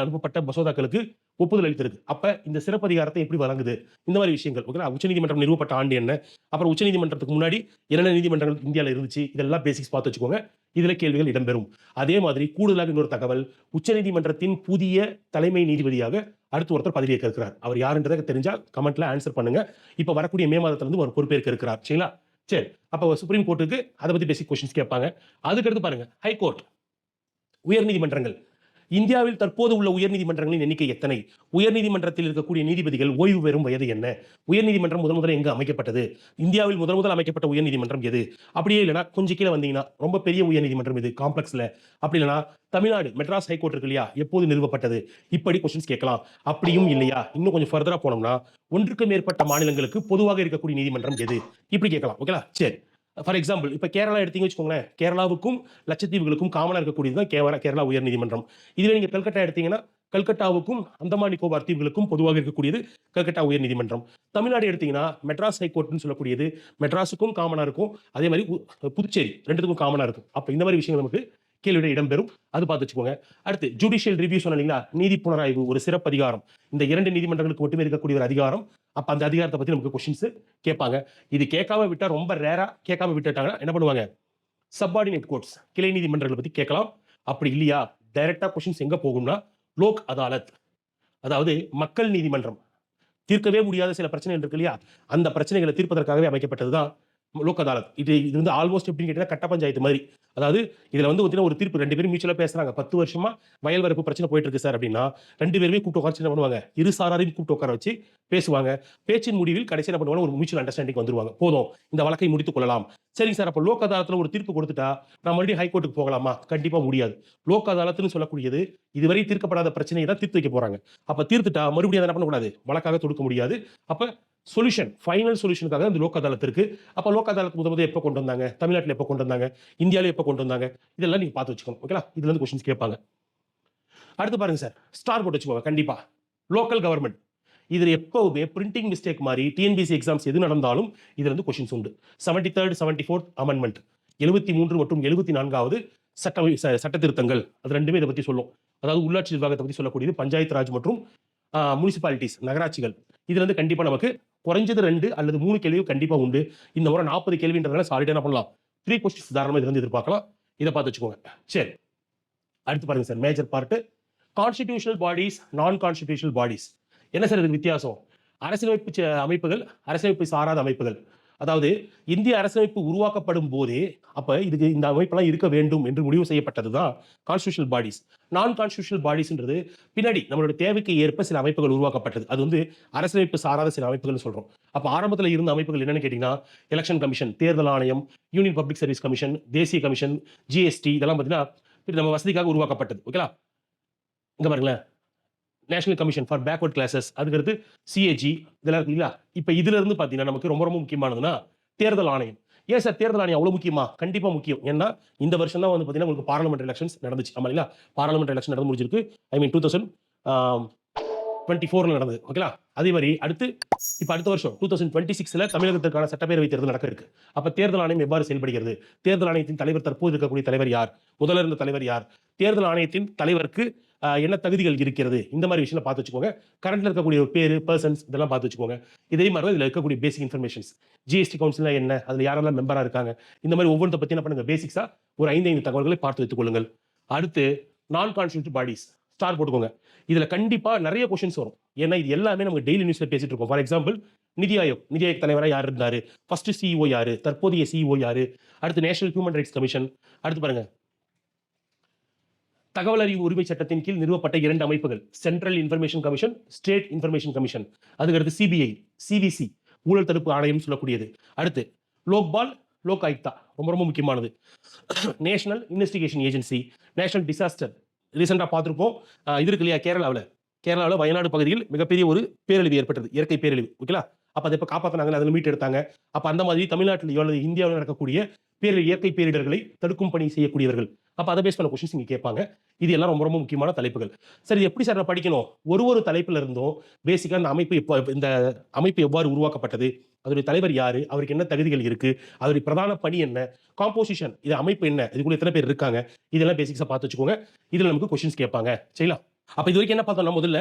அனுப்பப்பட்ட மசோதாக்களுக்கு ஒப்புதல் அளித்திருக்கு. அப்ப இந்த சிறப்பு அதிகாரத்தை எப்படி வழங்குது, இந்த மாதிரி விஷயங்கள். ஓகே, உச்சநீதிமன்றம் நிறுவப்பட்ட ஆண்டு என்ன, அப்புறம் உச்சநீதிமன்றத்துக்கு முன்னாடி என்னென்ன நீதிமன்றங்கள் இந்தியாவில் இருந்துச்சு, இதெல்லாம் பேசிக்ஸ் பார்த்து வச்சுக்கோங்க. இதுல கேள்விகள் இடம்பெறும். அதே மாதிரி கூடுதலாக இன்னொரு தகவல், உச்சநீதிமன்றத்தின் புதிய தலைமை நீதிபதியாக அடுத்து ஒருத்தர் பதவியேற்க இருக்கிறார். அவர் யாருன்றதை தெரிஞ்சா கமெண்ட்ல ஆன்சர் பண்ணுங்க. இப்ப வரக்கூடிய மே மாதத்துல இருந்து ஒரு பொறுப்பேற்க இருக்கிறார். சரிங்களா? சரி, அப்ப சுப்ரீம் கோர்ட்டுக்கு அதை பத்தி பேசிக் கொஸ்டின்ஸ் கேட்பாங்க. அதுக்கடுத்து பாருங்க, ஹைகோர்ட், உயர்நீதிமன்றங்கள். இந்தியாவில் தற்போது உள்ள உயர்நீதிமன்றங்களின் எண்ணிக்கை எத்தனை? உயர்நீதிமன்றத்தில் இருக்கக்கூடிய நீதிபதிகள் ஓய்வு பெறும் வயது என்ன? உயர்நீதிமன்றம் முதல் எங்கு அமைக்கப்பட்டது? இந்தியாவில் முதல் அமைக்கப்பட்ட உயர்நீதிமன்றம் எது? அப்படியே இல்லைனா கொஞ்சம் கீழே வந்தீங்கன்னா ரொம்ப பெரிய உயர்நீதிமன்றம் இது காம்ப்ளெக்ஸ்ல. அப்படி இல்லைனா தமிழ்நாடு மெட்ராஸ் ஹைகோர்ட் இருக்கு இல்லையா, எப்போது நிறுவப்பட்டது? இப்படி கொஸ்டின்ஸ் கேட்கலாம். அப்படியும் இல்லையா, இன்னும் கொஞ்சம் ஃபர்தரா போனோம்னா, ஒன்றுக்கு மேற்பட்ட மாநிலங்களுக்கு பொதுவாக இருக்கக்கூடிய நீதிமன்றம் எது? இப்படி கேட்கலாம். ஓகேங்களா? சரி, ஃபார் எக்ஸாம்பிள் இப்போ கேரளா எடுத்தீங்க வச்சுக்கோங்களேன், கேரளாவுக்கும் லட்சத்தீவுகளுக்கும் காமனா இருக்கக்கூடியது தான் கேரளா உயர்நீதிமன்றம். இதுவே நீங்க கல்கட்டா எடுத்தீங்கன்னா, கல்கட்டாவுக்கும் அந்தமான் நிக்கோபார் தீவுகளுக்கும் பொதுவாக இருக்கக்கூடியது கல்கட்டா உயர்நீதிமன்றம். தமிழ்நாடு எடுத்தீங்கன்னா மெட்ராஸ் ஹைகோர்ட்னு சொல்லக்கூடியது மெட்ராஸுக்கும் காமனா இருக்கும். அதே மாதிரி புதுச்சேரி ரெண்டுத்துக்கும் காமனா இருக்கும். அப்ப இந்த மாதிரி விஷயங்கள் நமக்கு கேள்வியோட இடம்பெறும். அது பார்த்து வச்சுக்கோங்க. அடுத்து ஜுடிஷியல் ரிவ்யூ சொன்னீங்களா, நீதி புனராய்வு ஒரு சிறப்பு அதிகாரம். இந்த 2 நீதிமன்றங்களுக்கு மட்டுமே இருக்கக்கூடிய ஒரு அதிகாரம். அப்ப அந்த அதிகாரத்தை பத்தி நமக்கு கொஸ்டின்ஸ் கேட்பாங்க. இது கேட்காம விட்டா ரொம்ப ரேரா, கேட்காம விட்டுட்டாங்கன்னா என்ன பண்ணுவாங்க, சப்பார்டினேட் கோர்ட்ஸ் கிளை நீதிமன்றங்களை பத்தி கேட்கலாம். அப்படி இல்லையா, டைரக்டா கொஸ்டின்ஸ் எங்க போகும்னா, லோக் அதாலத், அதாவது மக்கள் நீதிமன்றம். தீர்க்கவே முடியாத சில பிரச்சனைகள் இருக்கு இல்லையா, அந்த பிரச்சனைகளை தீர்ப்பதற்காகவே அமைக்கப்பட்டதுதான் லோக் அதாலத். இது வந்து ஆல்மோஸ்ட் எப்படின்னு கேட்டீங்கன்னா கட்ட பஞ்சாயத்து மாதிரி. அதாவது இதுல வந்து ஒரு தீர்ப்பு 2 பேரும் மியூச்சுவலா பேசுறாங்க. 10 வருஷமா வயல் வரப்பு பிரச்சனை போயிட்டு இருக்கு சார் அப்படின்னா, 2 பேருமே கூப்பிட்டு உட்கார்ந்து என்ன பண்ணுவாங்க, இரு சாராரையும் கூப்பிட்டு உட்கார வச்சு பேசுவாங்க. பேச்சின் முடிவில் கடைசி என்ன பண்ணுவாங்க, ஒரு மியூச்சுவல் அண்டர்ஸ்டாண்டிங் வந்துருவாங்க. போதும், இந்த வழக்கை முடித்துக் கொள்ளலாம். சரிங்க சார், அப்ப லோக் அதாலத்துல ஒரு தீர்ப்பு கொடுத்துட்டா நான் மறுபடியும் ஹைகோர்ட்டுக்கு போகலாமா? கண்டிப்பா முடியாது. லோக் அதாலத்னு சொல்லக்கூடியது இதுவரை தீர்க்கப்படாத பிரச்சனையை தான் தீர்த்து வைக்க போறாங்க. அப்ப தீர்த்துட்டா மறுபடியும் என்ன பண்ணக்கூடாது, வழக்காக தொடுக்க முடியாது. அப்ப சொல்யூஷன், ஃபைனல் சொல்யூஷனுக்காக அந்த லோக் அதாலத் இருக்கு. அப்ப லோக் அதாலத் முதல்ல எப்போ கொண்டு வந்தாங்க, தமிழ்நாட்டில் எப்போ கொண்டு வந்தாங்க, இந்தியாவில எப்போ கொண்டு வந்தாங்க, இதெல்லாம் நீங்க பார்த்து வச்சுக்கணும். ஓகேங்களா? இதுல இருந்து கொஸ்டின்ஸ் கேட்பாங்க. அடுத்து பாருங்க சார், ஸ்டார் போட்டு வச்சுக்கோங்க கண்டிப்பா. லோக்கல் கவர்மெண்ட், இதுல எப்பவுமே பிரிண்டிங் மிஸ்டேக் மாதிரி டிஎன்பிஎஸ்சி எக்ஸாம்ஸ் எது நடந்தாலும் இதுல இருந்து கொஸ்டின்ஸ் உண்டு. 73rd 74th அமெண்ட்மெண்ட், 73 மற்றும் 74வது சட்ட திருத்தங்கள், அது ரெண்டுமே இதை பத்தி சொல்லும். அதாவது உள்ளாட்சி நிர்வாகத்தை பத்தி சொல்லக்கூடியது, பஞ்சாயத்து ராஜ் மற்றும் முனிசிபாலிட்டிஸ் நகராட்சிகள். இதுல இருந்து கண்டிப்பா நமக்கு குறைஞ்சது 2 அல்லது 3 கேள்விகள் கண்டிப்பா உண்டு. இந்த முறை 40 கேள்வின்றதுனால சாலிடா என்ன பண்ணலாம், 3 கொஸ்டின்ஸ் தாராளமா இதுல இருந்து எதிர்பார்க்கலாம். இதை பார்த்து வச்சுக்கோங்க. சரி, அடுத்து பாருங்க sir, major part constitutional bodies, நான் கான்ஸ்டிடியூஷனல் பாடிஸ். என்ன சார் இதுக்கு வித்தியாசம்? அரசியலமைப்பு அமைப்புகள், அரசியலமைப்பு சாராத அமைப்புகள். அதாவது இந்திய அரசமைப்பு உருவாக்கப்படும் போதே அப்ப இதுக்கு இந்த அமைப்பெல்லாம் இருக்க வேண்டும் என்று முடிவு செய்யப்பட்டதுதான் கான்ஸ்டிடியூஷனல் பாடிஸ். நான் கான்ஸ்டிடியூஷனல் பாடிஸ்ன்றது பின்னாடி நம்மளோட தேவைக்கு ஏற்ப சில அமைப்புகள் உருவாக்கப்பட்டது. அது வந்து அரசமைப்பு சாராத சில அமைப்புகள் சொல்றோம். அப்ப ஆரம்பத்தில் இருந்த அமைப்புகள் என்னன்னு கேட்டீங்கன்னா, எலெக்ஷன் கமிஷன், தேர்தல் ஆணையம், யூனியன் பப்ளிக் சர்வீஸ் கமிஷன், தேசிய கமிஷன், ஜிஎஸ்டி, இதெல்லாம் பார்த்தீங்கன்னா நம்ம வசதிக்காக உருவாக்கப்பட்டது. ஓகேலா? இங்க பாருங்களேன், national commission for backward classes, அதுக்கடுத்து சிஏஜி, இதெல்லாம் இருக்கு இல்லையா? இப்போ இதுல இருந்து பார்த்தீங்கன்னா நமக்கு ரொம்ப முக்கியமானதுன்னா தேர்தல் ஆணையம். ஏன் சார் தேர்தல் ஆணையம் அவ்வளவு முக்கியமா? கண்டிப்பா முக்கியம். ஏன்னா இந்த வருஷம் தான் வந்து பார்த்தீங்கன்னா உங்களுக்கு பார்லிமெண்ட் எலெக்ஷன்ஸ் நடந்துச்சு. ஆமா இல்லையா? பார்லிமெண்ட் எலெக்ஷன் நடந்து முடிஞ்சிருக்கு. ஐ மீன் 2024 நடந்தது. ஓகேலா? அதே மாதிரி அடுத்து அடுத்த வருஷம் 2026ல தமிழகத்திற்கான சட்டப்பேரவை தேர்தல் நடக்க இருக்கு. அப்ப தேர்தல் ஆணையம் எவ்வாறு செயல்படுகிறது? தேர்தல் ஆணையத்தின் தலைவர், தற்போது இருக்கக்கூடிய தலைவர் யார்? முதல்ல இருந்த தலைவர் யார்? தேர்தல் ஆணையத்தின் தலைவருக்கு என்ன தகுதிகள் இருக்கிறது? இந்த மாதிரி விஷயம் பார்த்து வச்சுக்கோங்க. கரண்ட்ல இருக்கக்கூடிய பேரு, பர்சன்ஸ், இதெல்லாம் பார்த்து வச்சுக்கோங்க. இதே மாதிரி தான் இதுல இருக்கக்கூடிய பேசிக் இன்ஃபர்மேஷன்ஸ். ஜிஎஸ்டி கவுன்சில் என்ன, அதுல யாரெல்லாம் மெம்பரா இருக்காங்க, இந்த மாதிரி ஒவ்வொன்றை பத்தி என்ன பண்ணுங்க, பேசிக்ஸா ஒரு 5 தகவல்களை பார்த்து வைத்துக் கொள்ளுங்கள். அடுத்து நான் கான்ஸ்டிடியூட்டிவ் பாடிஸ், ஸ்டார் போட்டுக்கோங்க. இதுல கண்டிப்பா நிறைய கொஸ்டின்ஸ் வரும். ஏன்னா இது எல்லாமே நம்ம டெய்லி நியூஸ்ல பேசிட்டு இருக்கோம். ஃபார் எக்ஸாம்பிள் நிதி ஆயோக், நிதி ஆயோக் தலைவராக யார் இருந்தாரு, ஃபர்ஸ்ட் சிஇஓ யாரு, தற்போதைய சிஇஓ யாரு, அடுத்து நேஷனல் ஹியூமன் ரைட்ஸ் கமிஷன், அடுத்து பாருங்க தகவல் அறிவு உரிமை சட்டத்தின் கீழ் நிறுவப்பட்ட 2 அமைப்புகள், central information commission, state information commission, அதுக்கடுத்து சிபிஐ, சிவிசி, ஊழல் தடுப்பு ஆணையம் சொல்லக்கூடியது. அடுத்து லோக்பால், லோக் ஆயுக்தா, ரொம்ப முக்கியமானது. National investigation agency, national disaster, ரீசெண்டா பார்த்துருப்போம். இது இருக்கு இல்லையா, கேரளாவில் வயநாடு பகுதியில் மிகப்பெரிய ஒரு பேரழிவு ஏற்பட்டது, இயற்கை பேரழிவு. ஓகேலா? அப்ப அதை எப்ப காப்பாற்றினாங்க, அதில் மீட் எடுத்தாங்க. அப்ப அந்த மாதிரி தமிழ்நாட்டில் அல்லது இந்தியாவில் நடக்கக்கூடிய இயற்கை பேரிடர்களை தடுக்கும் பணி செய்யக்கூடியவர்கள் அப்போ அதை பேஸ் பண்ண கொஸ்டின்ஸ் இங்கே கேட்பாங்க. இது எல்லாம் ரொம்ப ரொம்ப முக்கியமான தலைப்புகள். சரி, இது எப்படி சார் நான் படிக்கணும்? ஒரு தலைப்புல இருந்தும் பேசிக்கா இந்த அமைப்பு எவ்வாறு உருவாக்கப்பட்டது, அதோடைய தலைவர் யாரு, அவருக்கு என்ன தகுதிகள் இருக்கு, அதோடைய பிரதான பணி என்ன, காம்போசிஷன், இது அமைப்பு என்ன, இதுக்குள்ள எத்தனை பேர் இருக்காங்க, இதெல்லாம் பேசிக்ஸா பார்த்து வச்சுக்கோங்க. இதுல நமக்கு கொஸ்டின்ஸ் கேட்பாங்க. சரிங்களா? அப்ப இது வரைக்கும் என்ன பார்த்தோம்னா, முதல்ல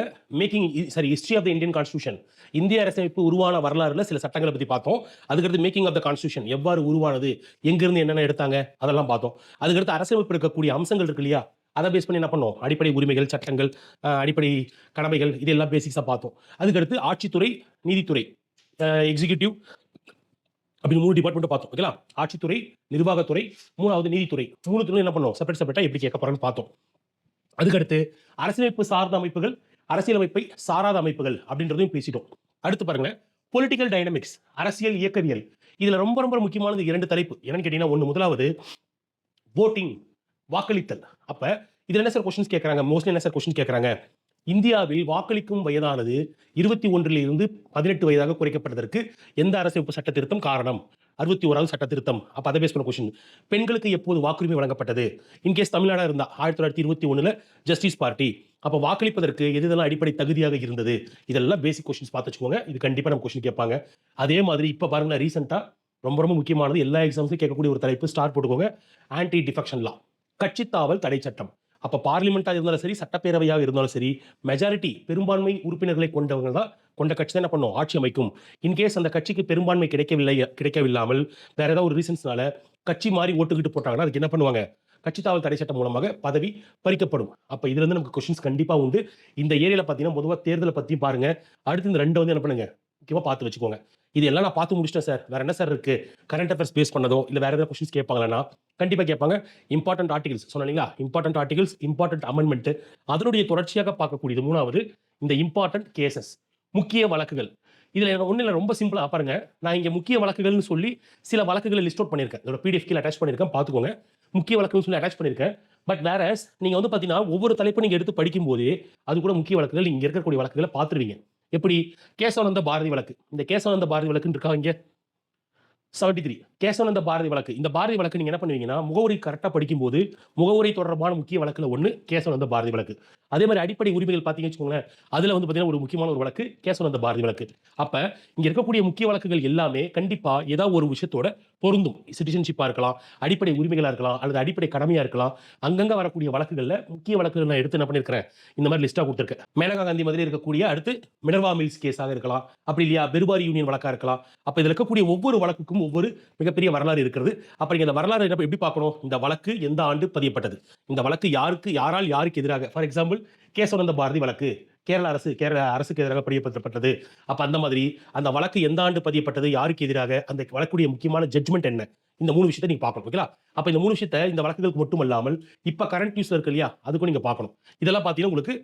history of the Indian constitution, இந்திய அரசமைப்பு உருவான வரலாறுல சில சட்டங்களை பத்தி பார்த்தோம். அதுக்கடுத்து மேக்கிங் ஆஃப் த கான்ஸ்டிடியூஷன், எவ்வாறு உருவானது, எங்கிருந்து என்னென்ன எடுத்தாங்க, அதெல்லாம் பார்த்தோம். அதுக்கடுத்து அரசமைப்பு இருக்கக்கூடிய அம்சங்கள் இருக்கு இல்லையா, அதை பேஸ் பண்ணி என்ன பண்ணோம், அடிப்படை உரிமைகள், சட்டங்கள், அடிப்படை கடமைகள், இதெல்லாம் பேசிக்ஸா பார்த்தோம். அதுக்கடுத்து ஆட்சித்துறை, நீதித்துறை, எக்ஸிகியூட்டிவ் அப்படின்னு 3 டிபார்ட்மெண்ட் பார்த்தோம். ஓகேங்களா? ஆட்சித்துறை, நிர்வாகத்துறை, 3வது நீதித்துறை. 3 துறை என்ன பண்ணோம், செப்பரேட்டா எப்படி கேட்க போறான்னு பார்த்தோம். அதுக்கடுத்து அரசியலமைப்பு சார்ந்த அமைப்புகள், அரசியலமைப்பை சாராத அமைப்புகள் அப்படின்றதையும் பேசிட்டோம். அடுத்து பாருங்க, பொலிட்டிக்கல் டைனமிக்ஸ், அரசியல் இயக்கவியல். இதுல ரொம்ப ரொம்ப முக்கியமானது 2 தலைப்பு. என்னன்னு கேட்டீங்கன்னா, ஒன்று முதலாவது voting, வாக்களித்தல். அப்ப இதுல என்ன சார் கொஸ்டின்ஸ் கேட்கறாங்க, மோஸ்ட்லி என்ன சார் கொஸ்டின் கேட்கறாங்க, இந்தியாவில் வாக்களிக்கும் வயதானது 21 இருந்து 18 வயதாக குறைக்கப்பட்டதற்கு எந்த அரசமைப்பு சட்ட திருத்தம் காரணம்? 61வது சட்ட திருத்தம். அப்ப அதை பேஸ் பண்ண கொஸ்டின். பெண்களுக்கு எப்போது வாக்குரிமை வழங்கப்பட்டது? இன்கேஸ் தமிழ்நாடா இருந்தா 1921 ஜஸ்டிஸ் பார்ட்டி. அப்ப வாக்களிப்பதற்கு எதெல்லாம் அடிப்படை தகுதியாக இருந்தது? இதெல்லாம் பேசிக் கொஸ்டின்ஸ் பார்த்து வச்சுக்கோங்க. இது கண்டிப்பா நம்ம கொஸ்டின் கேட்பாங்க. அதே மாதிரி இப்ப பாருங்களேன், ரீசெண்டா ரொம்ப ரொம்ப முக்கியமானது, எல்லா எக்ஸாம்ஸ்லையும் கேட்கக்கூடிய ஒரு தலைப்பு, ஸ்டார் போட்டுக்கோங்க, ஆன்டி டிஃபெக்ஷன் லா, கட்சித்தாவல் தடை சட்டம். அப்ப பார்லிமெண்டா இருந்தாலும் சரி, சட்டப்பேரவையாக இருந்தாலும் சரி, மெஜாரிட்டி பெரும்பான்மை உறுப்பினர்களை கொண்ட கட்சி தான் என்ன பண்ணும், ஆட்சி அமைக்கும். இன்கேஸ் அந்த கட்சிக்கு பெரும்பான்மை கிடைக்கவில்லாமல் வேற ஏதாவது ஒரு ரீசன்ஸ்னால கட்சி மாறி ஓட்டுக்கிட்டு போட்டாங்கன்னா அதுக்கு என்ன பண்ணுவாங்க, கட்சித்தாவல் தடை சட்டம் மூலமாக பதவி பறிக்கப்படும். அப்ப இதுல இருந்து நமக்கு கொஸ்டின்ஸ் கண்டிப்பா உண்டு. இந்த ஏரியால பாத்தீங்கன்னா பொதுவா தேர்தலை பத்தியும் பாருங்க. அடுத்து இந்த 2 என்ன பண்ணுங்க, முக்கியமா பார்த்து வச்சுக்கோங்க. இது எல்லாம் நான் பார்த்து முடிச்சிட்டேன் சார், வேற என்ன சார் இருக்கு, கரண்ட் அஃபேர்ஸ் பேஸ் பண்ணதோ இல்ல வேற ஏதாவது கொஸ்டின்ஸ் கேட்பாங்களா? கண்டிப்பா கேட்பாங்க. இம்பார்ட்டன்ட் ஆர்டிகல்ஸ் சொன்னீங்களா, இம்பார்ட்டன்ட் ஆர்டிகல்ஸ், இம்பார்ட்டன்ட் அமெண்ட்மெண்ட், அதனுடைய தொடர்ச்சியாக பார்க்கக்கூடியது 3வது இந்த இம்பார்ட்டன்ட் கேசஸ், முக்கிய வழக்குகள். இதுல ஒண்ணு இல்ல, ரொம்ப சிம்பிளா பாருங்க. நான் இங்க முக்கிய வழக்குகள்னு சொல்லி சில வழக்குகளை லிஸ்ட் அவுட் பண்ணிருக்கேன். இதோட PDF கீழ அட்டாச் பண்ணிருக்கேன், பாத்துக்கோங்க. முக்கிய வழக்குன்னு சொல்லி அட்டாச் பண்ணிருக்கேன். பட் வேற நீங்க பாத்தீங்கன்னா ஒவ்வொரு தலைப்பு நீங்க எடுத்து படிக்கும் போது அது கூட முக்கிய வழக்குகள், இங்க இருக்கக்கூடிய வழக்குகளை பாத்துருவீங்க. எப்படி, கேசவானந்த பாரதி வழக்கு. இந்த கேசவானந்த பாரதி வழக்குன்னு இருக்கா இங்க 73 கேசவானந்த பாரதி வழக்கு. இந்த பாரதி வழக்கு நீங்க என்ன பண்ணுவீங்கன்னா, முகவரி கரெக்டா படிக்கும்போது முகவரி தொடர்பான முக்கிய வழக்குல ஒண்ணு கேசவானந்த பாரதி வழக்கு. அதே மாதிரி அடிப்படை உரிமைகள் பாத்தீங்கன்னு வச்சுக்கோங்களேன், அதுல பாத்தீங்கன்னா ஒரு முக்கியமான ஒரு வழக்கு கேசவானந்த பாரதி வழக்கு. அப்ப இங்க இருக்கக்கூடிய முக்கிய வழக்குகள் எல்லாமே கண்டிப்பா ஏதாவது ஒரு விஷயத்தோட பொருந்தும். சிட்டிசன்ஷிப்பா இருக்கலாம், அடிப்படை உரிமைகளா இருக்கலாம், அல்லது அடிப்படை கடமையா இருக்கலாம். அங்கங்க வரக்கூடிய வழக்குகள்ல முக்கிய வழக்குகள் நான் எடுத்து என்ன பண்ணிருக்கிறேன், இந்த மாதிரி லிஸ்டா கொடுத்திருக்கேன். மேனகா காந்தி மாதிரி இருக்கக்கூடிய, அடுத்து மினர்வா மில்ஸ் கேஸாக இருக்கலாம், அப்படி இல்லையா பெருபாரி யூனியன் வழக்கா இருக்கலாம். அப்ப இதுல இருக்கக்கூடிய ஒவ்வொரு வழக்குக்கும் ஒவ்வொரு மிகப்பெரிய வரலாறு இருக்கிறது. அப்ப இந்த வரலாறு எப்படி பார்க்கணும், இந்த வழக்கு எந்த ஆண்டு பதியப்பட்டது, இந்த வழக்கு யாருக்கு எதிராக, ஃபார் எக்ஸாம்பிள் கேசவானந்த பாரதி வழக்கு கேரள அரசுக்கு எதிராக பதியப்பட்டது. அப்ப அந்த மாதிரி அந்த வழக்கு எந்த ஆண்டு பதியப்பட்டது, யாருக்கு எதிராக, அந்த வழக்குடைய முக்கியமான ஜட்ஜ்மெண்ட் என்ன, இந்த 3 விஷயத்தை நீங்க பார்க்கணும். ஓகேங்களா? அப்ப இந்த 3 விஷயத்தை இந்த வழக்குகளுக்கு மட்டும் அல்லாமல் இப்ப கரண்ட் நியூஸ்ல இருக்கு இல்லையா, அதுக்கும் நீங்க பார்க்கணும். இதெல்லாம் பாத்தீங்கன்னா உங்களுக்கு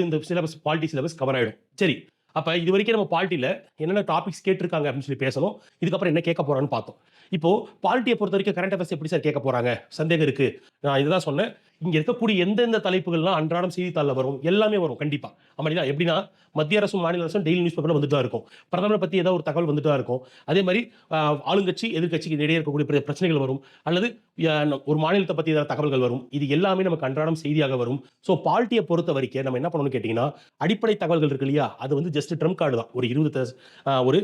இந்த சிலபஸ், பாலிட்டி சிலபஸ் கவர் ஆயிடும். சரி, அப்ப இது வரைக்கும் நம்ம பாலிட்டியில என்னென்ன டாபிக்ஸ் கேட்டிருக்காங்க அப்படின்னு சொல்லி பேசணும். இதுக்கப்புறம் என்ன கேட்க போறான்னு பார்த்தோம். இப்போ பாலிட்டியை பொறுத்த வரைக்கும் கரண்ட் அஃபேர்ஸ் எப்படி சார் கேட்க போறாங்க, சந்தேகம் இருக்கு. நான் இதுதான் சொன்னேன், இங்க இருக்கக்கூடிய எந்தெந்த தலைப்புகள்லாம் அன்றாடம் செய்தித்தாள்ல வரும், எல்லாமே வரும் கண்டிப்பா. அப்படின்னா எப்படின்னா, மத்திய அரசும் மாநில அரசும் டெய்லி நியூஸ் பேப்பர்ல வந்துட்டு தான் இருக்கும். பிரதமரை பத்தி ஏதாவது ஒரு தகவல் வந்துட்டு தான் இருக்கும். அதே மாதிரி ஆளுங்கட்சி எதிர்கட்சிக்கு இடையே இருக்கக்கூடிய பிரச்சனைகள் வரும், அல்லது ஒரு மாநிலத்தை பத்தி ஏதாவது தகவல்கள் வரும். இது எல்லாமே நமக்கு அன்றாடம் செய்தியாக வரும். ஸோ பாலிட்டியை பொறுத்த வரைக்கும் நம்ம என்ன பண்ணணும்னு கேட்டீங்கன்னா, அடிப்படை தகவல்கள் இருக்கு இல்லையா, அது ஜஸ்ட் ட்ரம் கார்டு தான். ஒரு 20 ஒரு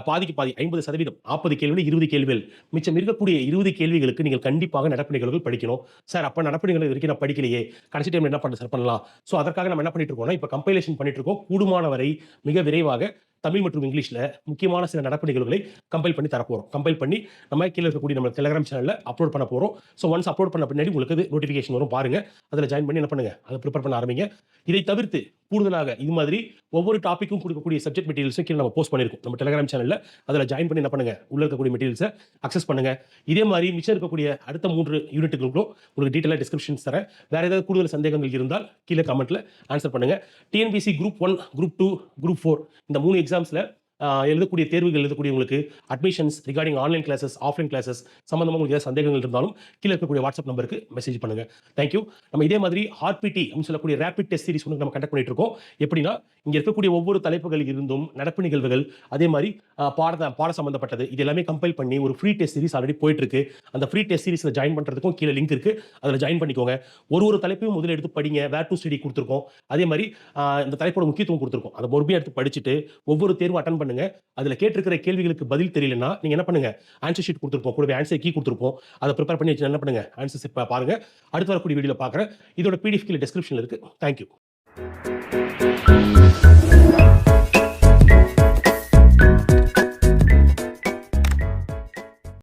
பாதிக்கு பாதி 50%, 40 கேள்விகள் 20 கேள்விகள், மிச்சம் இருக்கக்கூடிய 20 கேள்விகளுக்கு நீங்கள் கண்டிப்பாக நடப்பு நிகழ்வுகள் படிக்கணும். சார் அப்ப நடப்பு நிகழ்வு வரைக்கும் நான் படிக்கலையே, கடைசி டைம் என்ன பண்ண சார் பண்ணலாம். ஸோ அதற்காக நம்ம என்ன பண்ணிட்டு இருக்கோம்னா, இப்ப கம்பைலேஷன் பண்ணிட்டு இருக்கோம். கூடுமான வரை மிக விரைவாக தமிழ் மற்றும் இங்கிலீஷ்ல முக்கியமான சில நடப்பு நிகழ்வுகளை கம்பைல் பண்ணி தரப்போறோம். கம்பைல் பண்ணி நம்ம கீழே இருக்கக்கூடிய நம்ம டெலிகிராம் சேனல்ல அப்லோட் பண்ண போறோம். ஸோ ஒன்ஸ் அப்லோட் பண்ண பின்னாடி உங்களுக்கு நோட்டிஃபிகேஷன் வரும், பாருங்க. அதில் ஜாயின் பண்ணி என்ன பண்ணுங்க, அதை ப்ரிப்பேர் பண்ண ஆரம்பிங்க. இதை தவிர்த்து கூடுதலாக இது மாதிரி ஒவ்வொரு டாப்பிக்கும் கொடுக்கக்கூடிய சப்ஜெக்ட் மெட்டீரியல்ஸும் கீழே நம்ம போஸ்ட் பண்ணிருக்கோம் நம்ம டெலிகிராம் சேனல்ல. அதில் ஜாயின் பண்ணி என்ன பண்ணுங்க, உள்ள இருக்கக்கூடிய மெட்டீரியல்ஸை அக்சஸ் பண்ணுங்க. இதே மாதிரி மிச்சம் இருக்கக்கூடிய அடுத்த 3 யூனிட்டுகளுக்கும் உங்களுக்கு டீட்டெயிலாக டிஸ்கிரிப்ஷன்ஸ் தரேன். வேற ஏதாவது கூடுதல் சந்தேகங்கள் இருந்தால் கீழே கமெண்ட்ல ஆன்சர் பண்ணுங்க. TNPSC குரூப் 1, குரூப் 2, குரூப் 4 இந்த 3 எக்ஸாம்ஸ்ல எழுதக்கூடிய தேர்வுகள் எழுதக்கூடியவங்களுக்கு admissions regarding online classes, offline classes சம்மந்தமா உங்களுக்கு ஏதாவது சந்தேகங்கள் இருந்தாலும் கீழ இருக்கக்கூடிய வாட்ஸ்அப் நம்பருக்கு மெசேஜ் பண்ணுங்க. Thank you. நம்ம இதே மாதிரி ஆர்பிடி அப்படின்னு சொல்லக்கூடிய ரேபிட் டெஸ்ட் சீரிஸ் வந்து நம்ம கண்டக்ட் பண்ணிட்டு இருக்கோம். எப்படின்னா, இங்க இருக்கக்கூடிய ஒவ்வொரு தலைப்புகள் இருந்தும் நடப்பு நிகழ்வுகள், அதே மாரி பாட சம்மந்தப்பட்டது இது எல்லாமே கம்பைல் பண்ணி ஒரு ஃப்ரீ டெஸ்ட் சீரிஸ் ஆல்ரெடி போயிட்டு இருக்கு. அந்த ஃப்ரீ டெஸ்ட் சீரிஸ்ல ஜாயின் பண்றதுக்கும் கீழ லிங்க் இருக்கு. அதுல ஜாயின் பண்ணிக்கோங்க. ஒரு தலைப்பையும் முதல்ல எடுத்து படிங்க. வேர் டு ஸ்டடி குடுத்துருக்கோம். அதே மாரி இந்த தலைப்போட முக்கியத்துவம் குடுத்துருக்கோம். அத பொறுமையா எடுத்து படிச்சுட்டு ஒவ்வொரு தேர்வும் அட்டெண்ட் பண்ணுங்க. அதுல கேட்டிருக்கிற கேள்விகளுக்கு பதில் தெரியலன்னா, நீங்க என்ன பண்ணுங்க, ஆன்சர் ஷீட் குடுத்துருப்போம். கூடவே ஆன்சர் கீ குடுத்துருப்போம். அத பிரிப்பேர் பண்ணி வச்சு என்ன பண்ணுங்க, ஆன்சர்ஸ் பாருங்க. அடுத்து வரக்கூடிய வீடியோல பார்க்குறேன். இதோட பிடிஎஃப் கீழ டிஸ்கிரிப்ஷன்ல இருக்கு. Thank you.